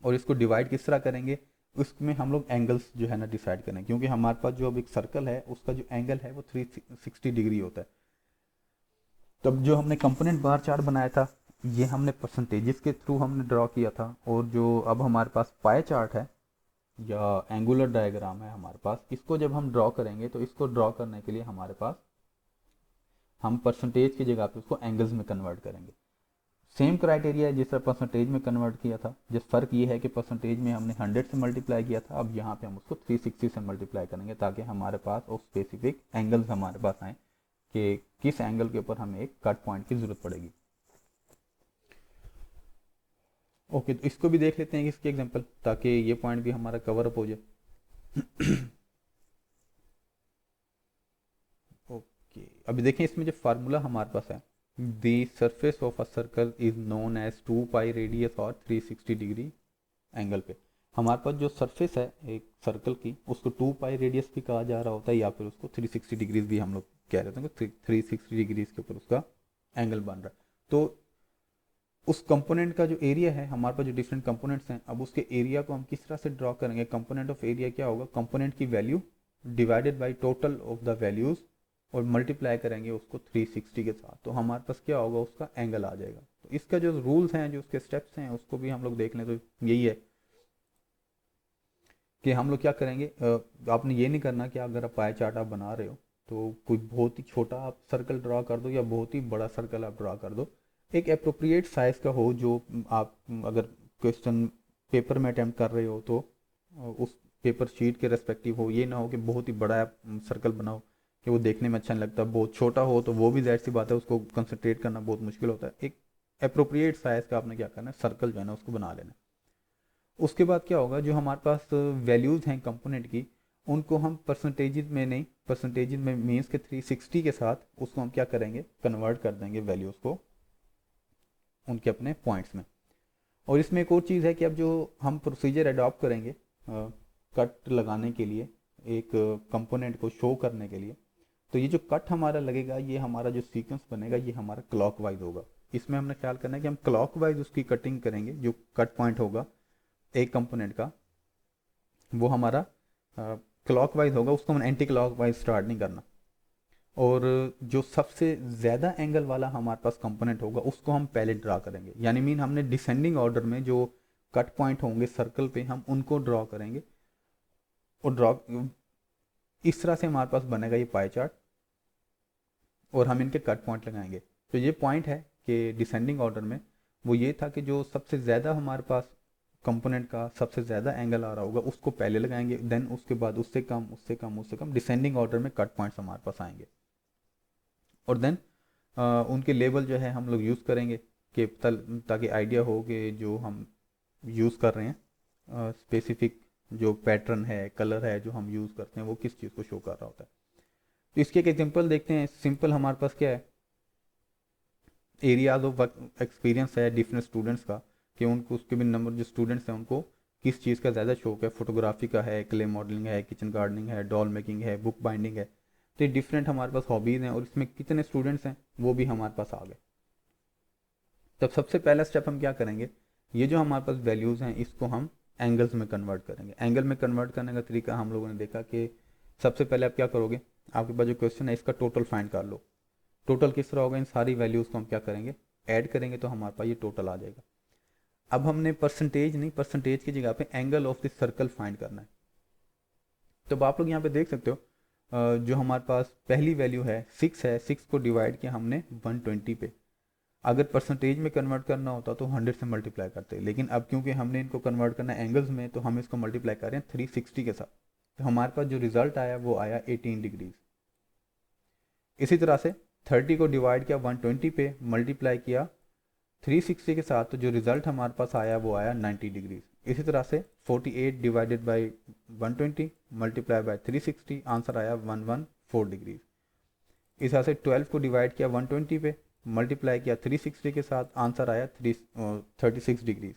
A: और इसको डिवाइड किस तरह करेंगे, उसमें हम लोग एंगल्स जो है ना डिसाइड करेंगे, क्योंकि हमारे पास जो अब एक सर्कल है उसका जो एंगल है वो 360 डिग्री होता है। तब जो हमने कंपोनेंट बार चार्ट बनाया था ये हमने परसेंटेजेस के थ्रू हमने ड्रॉ किया था, और जो अब हमारे पास पाई चार्ट है या एंगुलर डायग्राम है हमारे पास, इसको जब हम ड्रॉ करेंगे तो इसको ड्रॉ करने के लिए हमारे पास हम परसेंटेज की जगह पे उसको एंगल्स में कन्वर्ट करेंगे। सेम क्राइटेरिया है जिस तरह परसेंटेज में कन्वर्ट किया था, जिस फ़र्क ये है कि परसेंटेज में हमने 100 से मल्टीप्लाई किया था, अब यहाँ पे हम उसको 360 से मल्टीप्लाई करेंगे ताकि हमारे पास वो स्पेसिफिक एंगल्स हमारे पास आए कि किस एंगल के ऊपर हमें एक कट पॉइंट की ज़रूरत पड़ेगी। ओके, तो इसको भी देख लेते हैं इसके एग्जांपल, ताकि ये पॉइंट भी हमारा कवर अप हो जाए। ओके, अभी देखें इसमें जो फार्मूला हमारे पास है, the surface of a circle is known as 2 pi radius और 360 डिग्री एंगल पे। हमारे पास जो सरफेस है एक सर्कल की उसको 2 पाई रेडियस भी कहा जा रहा होता है, या फिर उसको 360 डिग्रीज भी हम लोग कह रहे हैं, 360 डिग्रीज के ऊपर उसका एंगल बन रहा है। तो उस कंपोनेंट का जो एरिया है, हमारे पास जो डिफरेंट कंपोनेंट्स हैं, अब उसके एरिया को हम किस तरह से ड्रॉ करेंगे, कंपोनेंट ऑफ एरिया क्या होगा, कंपोनेंट की value divided by total of the values और मल्टीप्लाई करेंगे उसको 360 के साथ, तो हमारे पास क्या होगा, उसका एंगल आ जाएगा। तो इसका जो रूल्स हैं, जो उसके स्टेप्स हैं, उसको भी हम लोग देख लें तो यही है कि हम लोग क्या करेंगे, आपने ये नहीं करना कि अगर आप पाई चार्ट आप बना रहे हो तो कोई बहुत ही छोटा आप सर्कल ड्रा कर दो या बहुत ही बड़ा सर्कल आप ड्रा कर दो। एक अप्रोप्रिएट साइज का हो, जो आप अगर क्वेश्चन पेपर में अटेम्प्ट कर रहे हो तो उस पेपर शीट के रेस्पेक्टिव हो। ये ना हो कि बहुत ही बड़ा आप सर्कल बनाओ कि वो देखने में अच्छा नहीं लगता, बहुत छोटा हो तो वो भी जाहिर सी बात है उसको कंसंट्रेट करना बहुत मुश्किल होता है। एक अप्रोप्रिएट साइज का आपने क्या करना है, सर्कल जो है ना उसको बना लेना है। उसके बाद क्या होगा, जो हमारे पास वैल्यूज़ हैं कंपोनेंट की, उनको हम परसेंटेज में नहीं, परसेंटेज में मीन्स के 360 के साथ उसको हम क्या करेंगे, कन्वर्ट कर देंगे वैल्यूज़ को उनके अपने पॉइंट्स में। और इसमें एक और चीज़ है कि अब जो हम प्रोसीजर अडॉप्ट करेंगे कट लगाने के लिए, एक कंपोनेंट को शो करने के लिए, तो ये जो कट हमारा लगेगा, ये हमारा जो सीक्वेंस बनेगा ये हमारा क्लॉकवाइज होगा। इसमें हमने ख्याल करना है कि हम क्लॉकवाइज उसकी कटिंग करेंगे। जो कट पॉइंट होगा एक कंपोनेंट का वो हमारा क्लॉकवाइज होगा, उसको हम एंटी क्लॉकवाइज स्टार्ट नहीं करना। और जो सबसे ज़्यादा एंगल वाला हमारे पास कंपोनेंट होगा उसको हम पहले ड्रा करेंगे, यानी मीन हमने डिसेंडिंग ऑर्डर में जो कट पॉइंट होंगे सर्कल पे हम उनको ड्रॉ करेंगे। और ड्रॉ इस तरह से हमारे पास बनेगा ये पाई चार्ट, और हम इनके कट पॉइंट लगाएंगे। तो ये पॉइंट है कि डिसेंडिंग ऑर्डर में वो ये था कि जो सबसे ज़्यादा हमारे पास कंपोनेंट का सबसे ज़्यादा एंगल आ रहा होगा उसको पहले लगाएंगे, देन उसके बाद उससे कम उससे कम उससे कम डिसेंडिंग ऑर्डर में कट पॉइंट्स हमारे पास आएंगे। और देन उनके लेबल जो है हम लोग यूज़ करेंगे कि ताकि आइडिया हो कि जो हम यूज़ कर रहे हैं स्पेसिफिक जो पैटर्न है, कलर है जो हम यूज़ करते हैं वो किस चीज़ को शो कर रहा होता है। तो इसके एक एग्जांपल देखते हैं। सिंपल हमारे पास क्या है, एरियाज ऑफ एक्सपीरियंस है डिफरेंट स्टूडेंट्स का, कि उनको उसके भी नंबर जो स्टूडेंट्स हैं उनको किस चीज़ का ज़्यादा शौक है, फोटोग्राफी का है, क्ले मॉडलिंग है, किचन गार्डनिंग है, डॉल मेकिंग है, बुक बाइंडिंग है। तो ये डिफरेंट हमारे पास हॉबीज़ हैं और इसमें कितने स्टूडेंट्स हैं वो भी हमारे पास आ गए। तब सबसे पहला स्टेप हम क्या करेंगे, ये जो हमारे पास वैल्यूज़ हैं इसको हम एंगल्स में कन्वर्ट करेंगे। एंगल में कन्वर्ट करने का तरीका हम लोगों ने देखा कि सबसे पहले आप क्या करोगे, आपके पास जो क्वेश्चन है इसका टोटल फाइंड कर लो। टोटल किस तरह होगा, इन सारी वैल्यूज़ को हम क्या करेंगे, ऐड करेंगे तो हमारे पास ये टोटल आ जाएगा। अब हमने परसेंटेज नहीं, परसेंटेज की जगह पे angle of this circle find करना है। तो आप लोग यहाँ पे देख सकते हो जो हमारे पास पहली वैल्यू है 6 है, 6 को डिवाइड किया हमने 120 पे। अगर परसेंटेज में कन्वर्ट करना होता तो 100 से मल्टीप्लाई करते, लेकिन अब क्योंकि हमने इनको कन्वर्ट करना एंगल्स में, तो हम इसको मल्टीप्लाई कर रहे हैं 360 के साथ, तो हमारे पास जो रिजल्ट आया वो आया 18 डिग्रीज। इसी तरह से 30 को डिवाइड किया 120 पे, मल्टीप्लाई किया 360 के साथ, तो जो रिजल्ट हमारे पास आया वो आया 90 डिग्रीज। इसी तरह से 48 divided by 120 multiply by 360, answer आया 114 डिग्रीज। इस तरह से 12 को डिवाइड किया 120 पे, मल्टीप्लाई किया 360 के साथ, आंसर आया 36 डिग्रीज।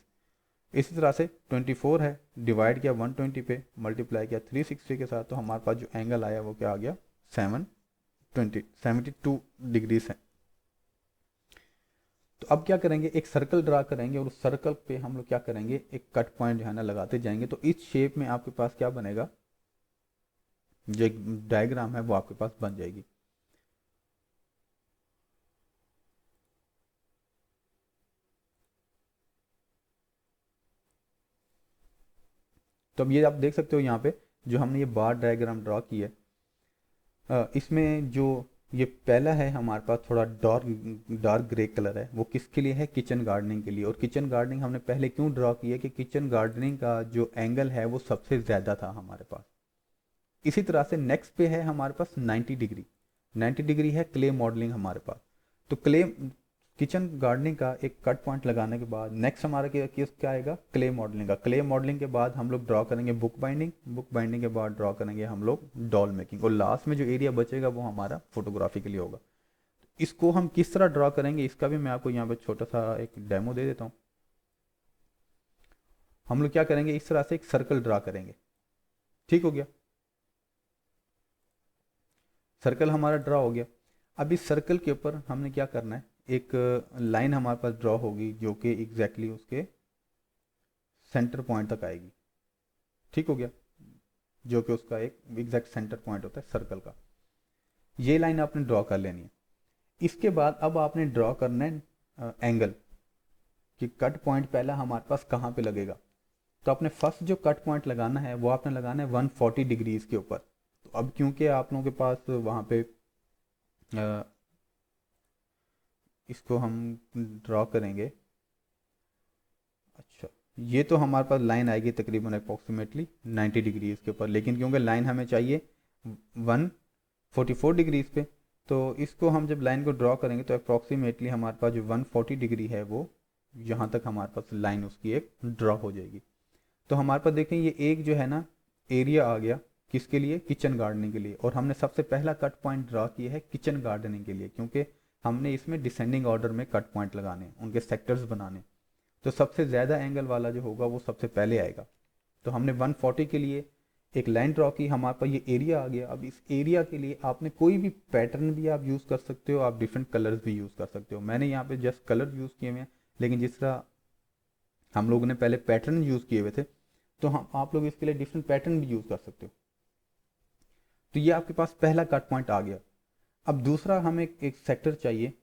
A: इसी तरह से 24 है, डिवाइड किया 120 पे, मल्टीप्लाई किया 360 के साथ, तो हमारे पास जो एंगल आया वो क्या आ गया 72 डिग्रीज है। तो अब क्या करेंगे, एक सर्कल ड्रा करेंगे और उस सर्कल पे हम लोग क्या करेंगे, एक कट पॉइंट जो है ना लगाते जाएंगे। तो इस शेप में आपके पास क्या बनेगा, जो एक डायग्राम है वो आपके पास बन जाएगी। तो अब ये आप देख सकते हो यहाँ पे जो हमने ये बार डायग्राम ड्रॉ की है, इसमें जो ये पहला है हमारे पास थोड़ा डार्क डार्क ग्रे कलर है, वो किसके लिए है, किचन गार्डनिंग के लिए। और किचन गार्डनिंग हमने पहले क्यों ड्रॉ की है कि किचन गार्डनिंग का जो एंगल है वो सबसे ज़्यादा था हमारे पास। इसी तरह से नेक्स्ट पे है हमारे पास 90 डिग्री, 90 डिग्री है क्ले मॉडलिंग हमारे पास। तो क्ले किचन गार्डनिंग का एक कट पॉइंट लगाने के बाद नेक्स्ट हमारा क्या आएगा, क्ले मॉडलिंग का। क्ले मॉडलिंग के बाद हम लोग ड्रॉ करेंगे बुक बाइंडिंग, बुक बाइंडिंग के बाद ड्रॉ करेंगे हम लोग डॉल मेकिंग, और लास्ट में जो एरिया बचेगा वो हमारा फोटोग्राफी के लिए होगा। इसको हम किस तरह ड्रॉ करेंगे इसका भी मैं आपको यहाँ पे छोटा सा एक डेमो दे देता हूँ। हम लोग क्या करेंगे, इस तरह से एक सर्कल ड्रॉ करेंगे, ठीक हो गया, सर्कल हमारा ड्रॉ हो गया। अब इस सर्कल के ऊपर हमने क्या करना है, एक लाइन हमारे पास ड्रॉ होगी जो कि एग्जैक्टली उसके सेंटर पॉइंट तक आएगी, ठीक हो गया, जो कि उसका एक एग्जैक्ट सेंटर पॉइंट होता है सर्कल का। ये लाइन आपने ड्रॉ कर लेनी है। इसके बाद अब आपने ड्रॉ करना है एंगल, कि कट पॉइंट पहला हमारे पास कहाँ पे लगेगा। तो आपने फर्स्ट जो कट पॉइंट लगाना है वो आपने लगाना है 140 डिग्रीज के ऊपर। तो अब क्योंकि आप लोगों के पास वहाँ पे इसको हम ड्रॉ करेंगे, अच्छा ये तो हमारे पास लाइन आएगी तकरीबन अप्रॉक्सीमेटली 90 डिग्रीज के ऊपर, लेकिन क्योंकि लाइन हमें चाहिए 144 डिग्रीज पे, तो इसको हम जब लाइन को ड्रॉ करेंगे तो अप्रॉक्सीमेटली हमारे पास जो 140 डिग्री है वो यहाँ तक हमारे पास लाइन उसकी एक ड्रॉ हो जाएगी। तो हमारे पास देखें ये एक जो है ना एरिया आ गया किसके लिए, किचन गार्डनिंग के लिए। और हमने सबसे पहला कट पॉइंट ड्रॉ किया है किचन गार्डनिंग के लिए, क्योंकि हमने इसमें डिसेंडिंग ऑर्डर में कट पॉइंट लगाने, उनके सेक्टर्स बनाने। तो सबसे ज़्यादा एंगल वाला जो होगा वो सबसे पहले आएगा। तो हमने 140 के लिए एक लाइन ड्रॉ की, हमारे पास ये एरिया आ गया। अब इस एरिया के लिए आपने कोई भी पैटर्न भी आप यूज़ कर सकते हो, आप डिफरेंट कलर्स भी यूज़ कर सकते हो। मैंने यहाँ पे जस्ट कलर यूज़ किए हुए हैं, लेकिन जिस तरह हम लोगों ने पहले पैटर्न यूज़ किए हुए थे, तो हम आप लोग इसके लिए डिफरेंट पैटर्न भी यूज़ कर सकते हो। तो ये आपके पास पहला कट पॉइंट आ गया। अब दूसरा हमें एक सेक्टर चाहिए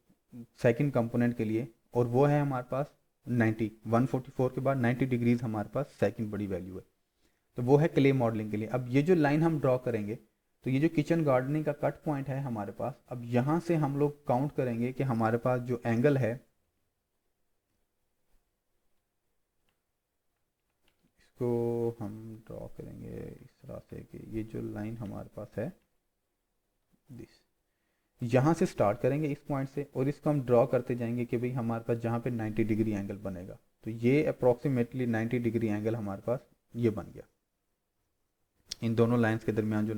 A: सेकंड कंपोनेंट के लिए, और वो है हमारे पास 90, 144 के बाद 90 डिग्रीज हमारे पास सेकंड बड़ी वैल्यू है, तो वो है क्ले मॉडलिंग के लिए। अब ये जो लाइन हम ड्रॉ करेंगे, तो ये जो किचन गार्डनिंग का कट पॉइंट है हमारे पास, अब यहाँ से हम लोग काउंट करेंगे कि हमारे पास जो एंगल है, इसको हम ड्रॉ करेंगे इस तरह से कि ये जो लाइन हमारे पास है दिस, यहाँ से स्टार्ट करेंगे इस पॉइंट से, और इसको हम ड्रॉ करते जाएंगे कि भाई हमारे पास जहाँ पे 90 डिग्री एंगल बनेगा, तो ये अप्रॉक्सीमेटली 90 डिग्री एंगल हमारे पास ये बन गया। इन दोनों लाइंस के दरमियान जो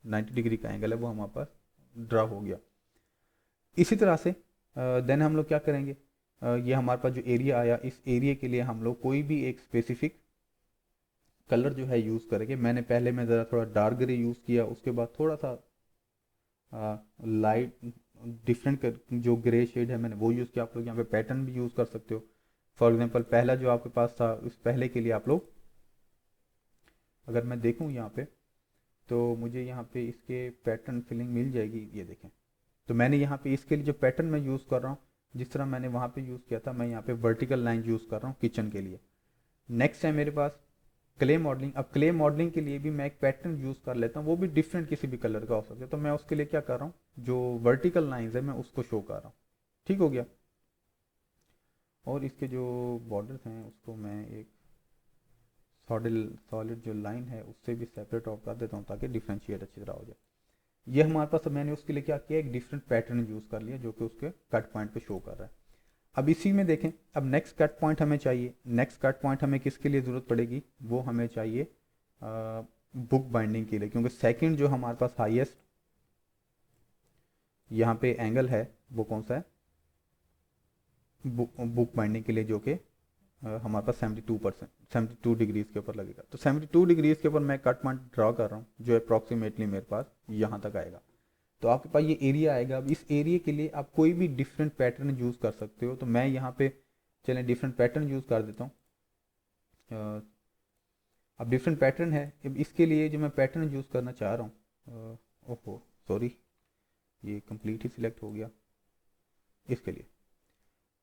A: 90 डिग्री का एंगल है वो हमारे पास ड्रॉ हो गया। इसी तरह से देन हम लोग क्या करेंगे, ये हमारे पास जो एरिया आया, इस एरिया के लिए हम लोग कोई भी एक स्पेसिफिक कलर जो है यूज़ करेंगे। मैंने पहले में ज़रा थोड़ा डार्क ग्रे यूज़ किया, उसके बाद थोड़ा सा लाइट डिफरेंट जो ग्रे शेड है मैंने वो यूज़ किया। आप लोग यहाँ पे पैटर्न भी यूज़ कर सकते हो। फॉर एग्जांपल पहला जो आपके पास था, उस पहले के लिए आप लोग, अगर मैं देखूँ यहाँ पे, तो मुझे यहाँ पे इसके पैटर्न फिलिंग मिल जाएगी, ये देखें। तो मैंने यहाँ पे इसके लिए जो पैटर्न मैं यूज़ कर रहा हूँ, जिस तरह मैंने वहाँ पे यूज़ किया था, मैं यहाँ पे वर्टिकल लाइन यूज़ कर रहा हूँ किचन के लिए। नेक्स्ट है मेरे पास क्ले मॉडलिंग। अब क्ले मॉडलिंग के लिए भी मैं एक पैटर्न यूज़ कर लेता हूँ, वो भी डिफरेंट किसी भी कलर का हो सकता है। तो मैं उसके लिए क्या कर रहा हूँ, जो वर्टिकल लाइंस है मैं उसको शो कर रहा हूँ, ठीक हो गया। और इसके जो बॉर्डर्स हैं उसको मैं एक सॉलिड जो लाइन है उससे भी सेपरेट ऑफ कर देता हूँ ताकि डिफ्रेंशिएट अच्छी तरह हो जाए। ये हमारे पास, मैंने उसके लिए क्या किया, एक डिफरेंट पैटर्न यूज़ कर लिया जो कि उसके कट पॉइंट पे शो कर रहा है। अब इसी में देखें, अब नेक्स्ट कट पॉइंट हमें चाहिए। नेक्स्ट कट पॉइंट हमें किसके लिए ज़रूरत पड़ेगी, वो हमें चाहिए बुक बाइंडिंग के लिए, क्योंकि सेकंड जो हमारे पास हाईएस्ट यहाँ पे एंगल है वो कौन सा है, बुक बाइंडिंग के लिए, जो कि हमारे पास 72 डिग्रीज के ऊपर लगेगा। तो 72 डिग्रीज के ऊपर मैं कट पॉइंट ड्रॉ कर रहा हूँ जो अप्रॉक्सीमेटली मेरे पास यहाँ तक आएगा। तो आपके पास ये एरिया आएगा। अब इस एरिया के लिए आप कोई भी डिफरेंट पैटर्न यूज़ कर सकते हो। तो मैं यहाँ पे चलें डिफरेंट पैटर्न यूज़ कर देता हूँ। अब डिफरेंट पैटर्न है, अब इसके लिए जो मैं पैटर्न यूज़ करना चाह रहा हूँ, ओहो सॉरी, ये कंप्लीट ही सिलेक्ट हो गया इसके लिए।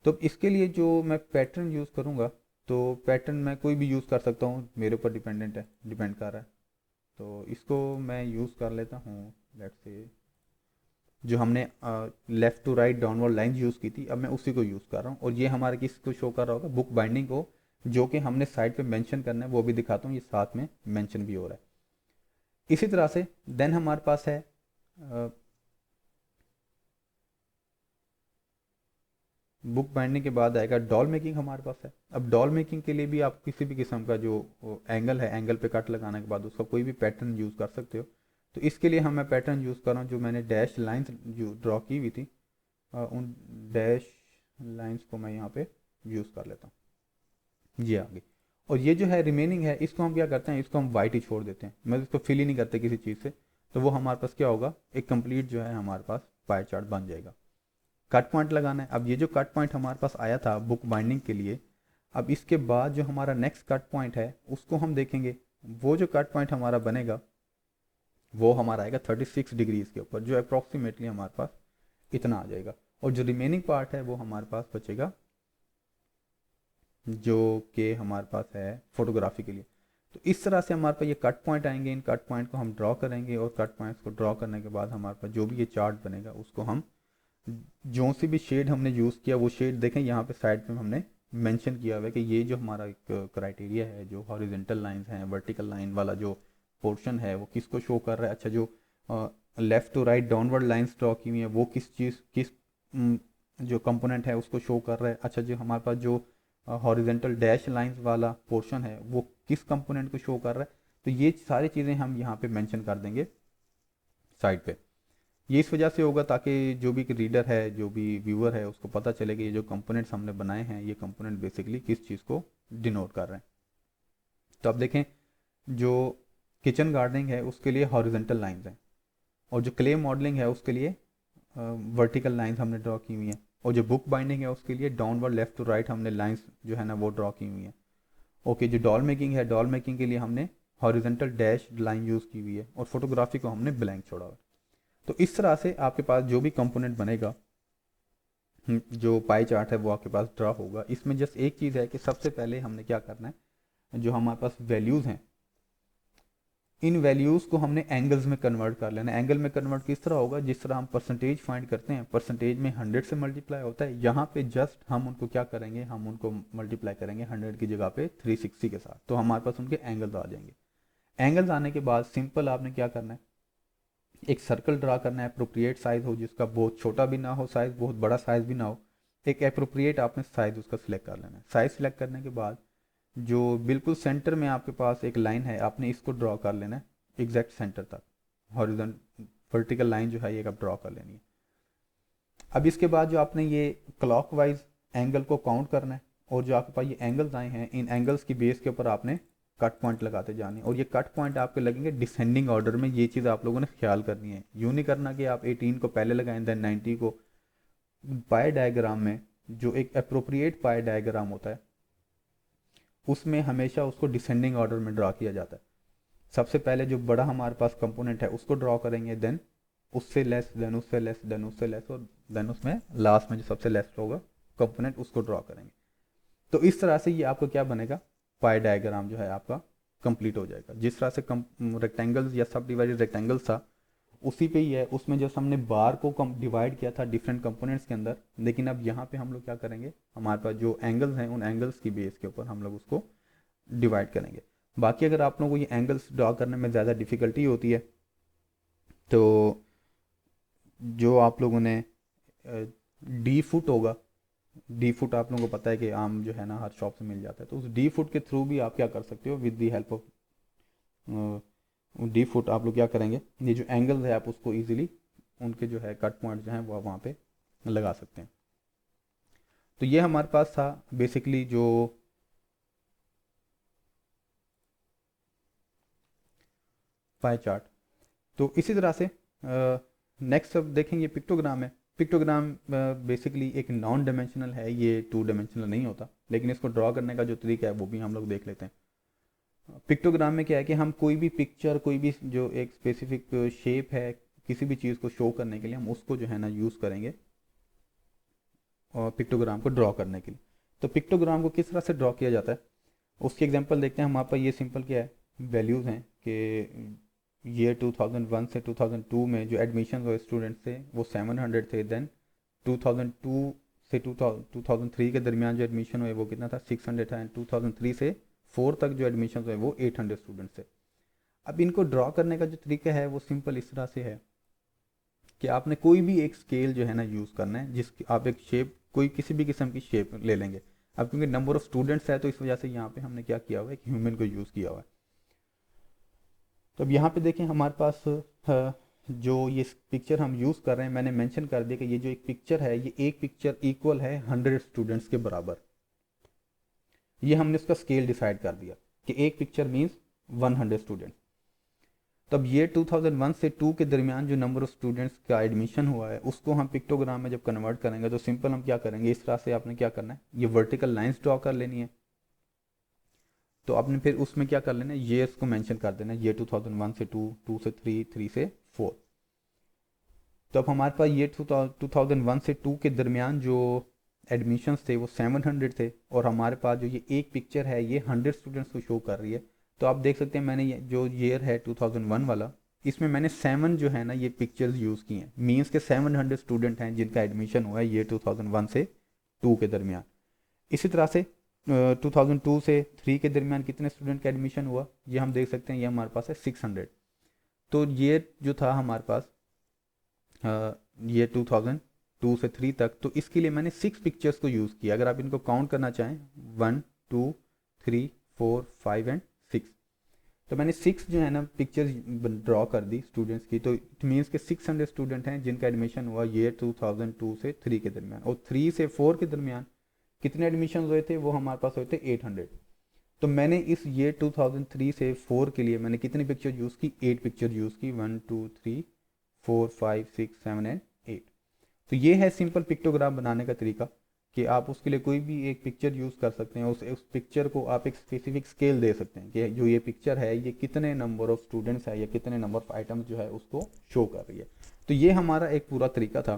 A: तो इसके लिए जो मैं पैटर्न यूज़ करूँगा, तो पैटर्न मैं कोई भी यूज़ कर सकता हूँ, मेरे ऊपर डिपेंड कर रहा है। तो इसको मैं यूज़ कर लेता हूँ, लेट्स से जो हमने left to right downward line use की थी, अब मैं उसी को यूज़ कर रहा हूँ। और ये हमारे किसको शो कर रहा होगा, बुक बाइंडिंग को, जो कि हमने साइड पे मेंशन करना है, वो भी दिखाता हूँ, ये साथ में मेंशन भी हो रहा है। इसी तरह से देन हमारे पास है बुक बाइंडिंग के बाद आएगा डॉल मेकिंग हमारे पास है। अब डॉल मेकिंग के लिए भी आप किसी भी किस्म का जो एंगल है, एंगल पे कट लगाने के बाद उसका कोई भी पैटर्न यूज़ कर सकते हो। तो इसके लिए मैं पैटर्न यूज़ कर रहा हूँ, जो मैंने डैश लाइंस जो ड्रॉ की हुई थी, उन डैश लाइंस को मैं यहाँ पे यूज़ कर लेता हूँ, ये आगे। और ये जो है रिमेनिंग है, इसको हम क्या करते हैं, इसको हम वाइट ही छोड़ देते हैं, मतलब इसको फिल ही नहीं करते किसी चीज़ से। तो वो हमारे पास क्या होगा, एक कंप्लीट जो है हमारे पास पाई चार्ट बन जाएगा। कट पॉइंट लगाना है। अब ये जो कट पॉइंट हमारे पास आया था बुक बाइंडिंग के लिए, अब इसके बाद जो हमारा नेक्स्ट कट पॉइंट है उसको हम देखेंगे। वो जो कट पॉइंट हमारा बनेगा वो हमारा आएगा 36 डिग्रीज के ऊपर, जो अप्रॉक्सीमेटली हमारे पास इतना आ जाएगा। और जो रिमेनिंग पार्ट है वो हमारे पास बचेगा, जो कि हमारे पास है फोटोग्राफी के लिए। तो इस तरह से हमारे पास ये कट पॉइंट आएंगे, इन कट पॉइंट को हम ड्रॉ करेंगे, और कट पॉइंट्स को ड्रॉ करने के बाद हमारे पास जो भी ये चार्ट बनेगा उसको हम जो सी भी शेड हमने यूज़ किया वो शेड देखें, यहाँ पे साइड में हमने मेंशन किया हुआ है कि ये जो हमारा एक क्राइटेरिया है, जो हॉरिजेंटल लाइंस हैं, वर्टिकल लाइन वाला जो पोर्शन है वो किसको शो कर रहा है। अच्छा, जो left to right downward lines draw की हुई है वो किस जो कंपोनेंट है उसको शो कर रहा है। अच्छा, जो हमारे पास जो हॉरिजेंटल डैश लाइंस वाला पोर्शन है वो किस कंपोनेंट को शो कर रहा है। तो ये सारी चीज़ें हम यहाँ पे मेंशन कर देंगे साइड पे। ये इस वजह से होगा ताकि जो भी रीडर है, जो भी व्यूअर है, उसको पता चले कि ये जो कंपोनेंट्स हमने बनाए हैं, ये कंपोनेंट बेसिकली किस चीज़ को डिनोट कर रहे हैं। तो अब देखें, जो किचन गार्डनिंग है उसके लिए हॉरिजेंटल लाइंस हैं, और जो क्ले मॉडलिंग है उसके लिए वर्टिकल लाइंस हमने ड्रॉ की हुई हैं, और जो बुक बाइंडिंग है उसके लिए डाउनवर्ड लेफ्ट टू राइट हमने लाइंस जो है ना वो ड्रॉ की हुई हैं। ओके, जो डॉल मेकिंग है, डॉल मेकिंग के लिए हमने हॉरिजेंटल डैश लाइन यूज़ की हुई है, और फोटोग्राफी को हमने ब्लैंक छोड़ा हुआ है। तो इस तरह से आपके पास जो भी कंपोनेंट बनेगा, जो पाई चार्ट है वो आपके पास ड्रा होगा। इसमें जस्ट एक चीज़ है कि सबसे पहले हमने क्या करना है, जो हमारे पास वैल्यूज़ हैं, इन वैल्यूज़ को हमने एंगल्स में कन्वर्ट कर लेना है। एंगल में कन्वर्ट किस तरह होगा, जिस तरह हम परसेंटेज फाइंड करते हैं, परसेंटेज में 100 से मल्टीप्लाई होता है, यहाँ पे जस्ट हम उनको क्या करेंगे, हम उनको मल्टीप्लाई करेंगे 100 की जगह पे 360 के साथ, तो हमारे पास उनके एंगल्स आ जाएंगे। एंगल्स आने के बाद सिंपल आपने क्या करना है, एक सर्कल ड्रा करना है, अप्रोप्रिएट साइज हो, जिसका बहुत छोटा भी ना हो साइज, बहुत बड़ा साइज भी ना हो, एक अप्रोप्रिएट आपने साइज उसका सिलेक्ट कर लेना है। साइज सिलेक्ट करने के बाद जो बिल्कुल सेंटर में आपके पास एक लाइन है, आपने इसको ड्रॉ कर लेना है एग्जैक्ट सेंटर तक। हॉरिजॉन्टल वर्टिकल लाइन जो है ये आप ड्रॉ कर लेनी है। अब इसके बाद जो आपने ये क्लॉकवाइज एंगल को काउंट करना है, और जो आपके पास ये एंगल्स आए हैं, इन एंगल्स की बेस के ऊपर आपने कट पॉइंट लगाते जाने, और ये कट पॉइंट आपके लगेंगे डिसेंडिंग ऑर्डर में। ये चीज़ आप लोगों ने ख्याल करनी है, यूँ नहीं करना कि आप 18 को पहले लगाएं देन 90 को। पाई डायग्राम में जो एक अप्रोप्रिएट पाई डायग्राम होता है उसमें हमेशा उसको डिसेंडिंग ऑर्डर में ड्रा किया जाता है। सबसे पहले जो बड़ा हमारे पास कंपोनेंट है उसको ड्रॉ करेंगे, देन उससे लेस, देन उससे लेस, देन उससे लेस, और देन उसमें लास्ट में जो सबसे लेस होगा कंपोनेंट उसको ड्रॉ करेंगे। तो इस तरह से ये आपका क्या बनेगा, पाई डायग्राम जो है आपका कंप्लीट हो जाएगा। जिस तरह से रेक्टेंगल्स या सब डिवाइडेड रेक्टेंगल्स था उसी पे ही है। उसमें जैसे हमने बार को डिवाइड किया था डिफरेंट कंपोनेंट्स के अंदर, लेकिन अब यहाँ पे हम लोग क्या करेंगे, हमारे पास जो एंगल्स हैं उन एंगल्स की बेस के ऊपर हम लोग उसको डिवाइड करेंगे। बाकी अगर आप लोगों को ये एंगल्स ड्रा करने में ज़्यादा डिफ़िकल्टी होती है तो जो आप लोगों ने डी फुट होगा, डी फुट आप लोगों को पता है कि आम जो है ना हर शॉप से मिल जाता है, तो उस डी फुट के थ्रू भी आप क्या कर सकते हो, with the help of D foot आप लोग क्या करेंगे, ये जो एंगल्स है आप उसको ईजिली उनके जो है कट पॉइंट जो हैं वो वहाँ पे लगा सकते हैं। तो ये हमारे पास था बेसिकली जो पाई चार्ट। तो इसी तरह से नेक्स्ट अब देखेंगे पिक्टोग्राम है। पिक्टोग्राम बेसिकली एक नॉन डायमेंशनल है, ये 2 डायमेंशनल नहीं होता, लेकिन इसको ड्रॉ करने का जो तरीका है वो भी हम लोग देख लेते हैं। पिक्टोग्राम में क्या है कि हम कोई भी पिक्चर, कोई भी जो एक स्पेसिफिक शेप है किसी भी चीज़ को शो करने के लिए हम उसको जो है ना यूज़ करेंगे और पिक्टोग्राम को ड्रॉ करने के लिए। तो पिक्टोग्राम को किस तरह से ड्रॉ किया जाता है उसकी एग्जांपल देखते हैं। हमारे पास ये सिंपल क्या है, वैल्यूज़ हैं कि ईयर 2001 से 2002 में जो एडमिशन हुए स्टूडेंट्स थे वो 700 थे। देन 2002 से 2003 के दरमियान जो एडमिशन हुए वो कितना था, 600 था। एंड 2003 से 4 तक जो एडमिशन हुए वो 800 स्टूडेंट्स थे। अब इनको ड्रॉ करने का जो तरीका है वो सिंपल इस तरह से है कि आपने कोई भी एक स्केल जो है ना यूज़ करना है, जिसकी आप एक शेप, कोई किसी भी किस्म की शेप ले लेंगे। अब क्योंकि नंबर ऑफ स्टूडेंट्स है तो इस वजह से यहाँ पे हमने क्या किया हुआ है, एक ह्यूमन को यूज़ किया हुआ है। तो अब यहाँ पे देखें हमारे पास जो ये पिक्चर हम यूज़ कर रहे हैं, मैंने मेंशन कर दिया कि ये जो एक पिक्चर है ये एक पिक्चर इक्वल है 100 स्टूडेंट्स के बराबर। ये हमने उसका स्केल डिसाइड कर दिया कि एक पिक्चर मीन्स 100 स्टूडेंट। तब ये 2001 से 2 के दरमियान जो नंबर ऑफ स्टूडेंट्स का एडमिशन हुआ है उसको हम पिक्टोग्राम में जब कन्वर्ट करेंगे तो सिंपल हम क्या करेंगे, इस तरह से आपने क्या करना है, ये वर्टिकल लाइंस ड्रॉ कर लेनी है। तो आपने फिर उसमें क्या कर लेना है, ईयर्स को मेंशन कर देना है, ये 2001 से 2, 2 से 3, 3 से 4। तो अब हमारे पास ये 2001 से 2 के दरमियान जो एडमिशन्स थे वो 700 थे, और हमारे पास जो ये एक पिक्चर है ये 100 स्टूडेंट्स को शो कर रही है। तो आप देख सकते हैं मैंने ये जो ईयर है 2001 वाला, इसमें मैंने 7 जो है ना ये पिक्चर्स यूज़ की हैं, मीन्स के 700 स्टूडेंट हैं जिनका एडमिशन हुआ है ये 2001 से 2 के दरमियान। इसी तरह से 2002 से 3 के दरमियान कितने स्टूडेंट का एडमिशन हुआ ये हम देख सकते हैं, ये हमारे पास है 600। तो ये जो था हमारे पास ये 2002 से 3 तक, तो इसके लिए मैंने 6 पिक्चर्स को यूज़ किया। अगर आप इनको काउंट करना चाहें 1 2 3 4 5 एंड 6, तो मैंने 6 जो है ना पिक्चर्स ड्रॉ कर दी स्टूडेंट्स की। तो इट मीन्स के 600 स्टूडेंट हैं जिनका एडमिशन हुआ ईयर 2002 से 3 के दरमियान, और 3 से 4 के दरमियान कितने एडमिशन हुए थे, वो हमारे पास हुए थे 800। तो मैंने इस ईयर 2003 से 4 के लिए मैंने कितनी पिक्चर यूज़ की, 8 पिक्चर यूज़ की, 1 2 3 4 5 6 7 एंड 8। तो ये है सिंपल पिक्टोग्राम बनाने का तरीका कि आप उसके लिए कोई भी एक पिक्चर यूज़ कर सकते हैं। उस पिक्चर को आप एक स्पेसिफिक स्केल दे सकते हैं कि जो ये पिक्चर है ये कितने नंबर ऑफ स्टूडेंट्स है या कितने नंबर ऑफ आइटम्स जो है उसको शो कर रही है। तो ये हमारा एक पूरा तरीका था,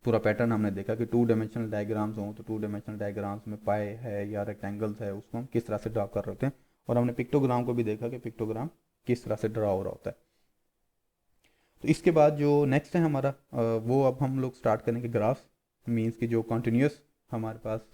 A: पूरा पैटर्न हमने देखा कि 2 डायमेंशनल डायग्राम्स हों तो 2 डायमेंशनल डायग्राम्स में पाए है या रेक्टेंगल्स है उसको हम किस तरह से ड्रा कर रहे होते हैं, और हमने पिक्टोग्राम को भी देखा कि पिक्टोग्राम किस तरह से ड्रा हो रहा होता है। तो इसके बाद जो नेक्स्ट है हमारा वो अब हम लोग स्टार्ट करेंगे ग्राफ्स, मीन्स कि जो कंटिन्यूस हमारे पास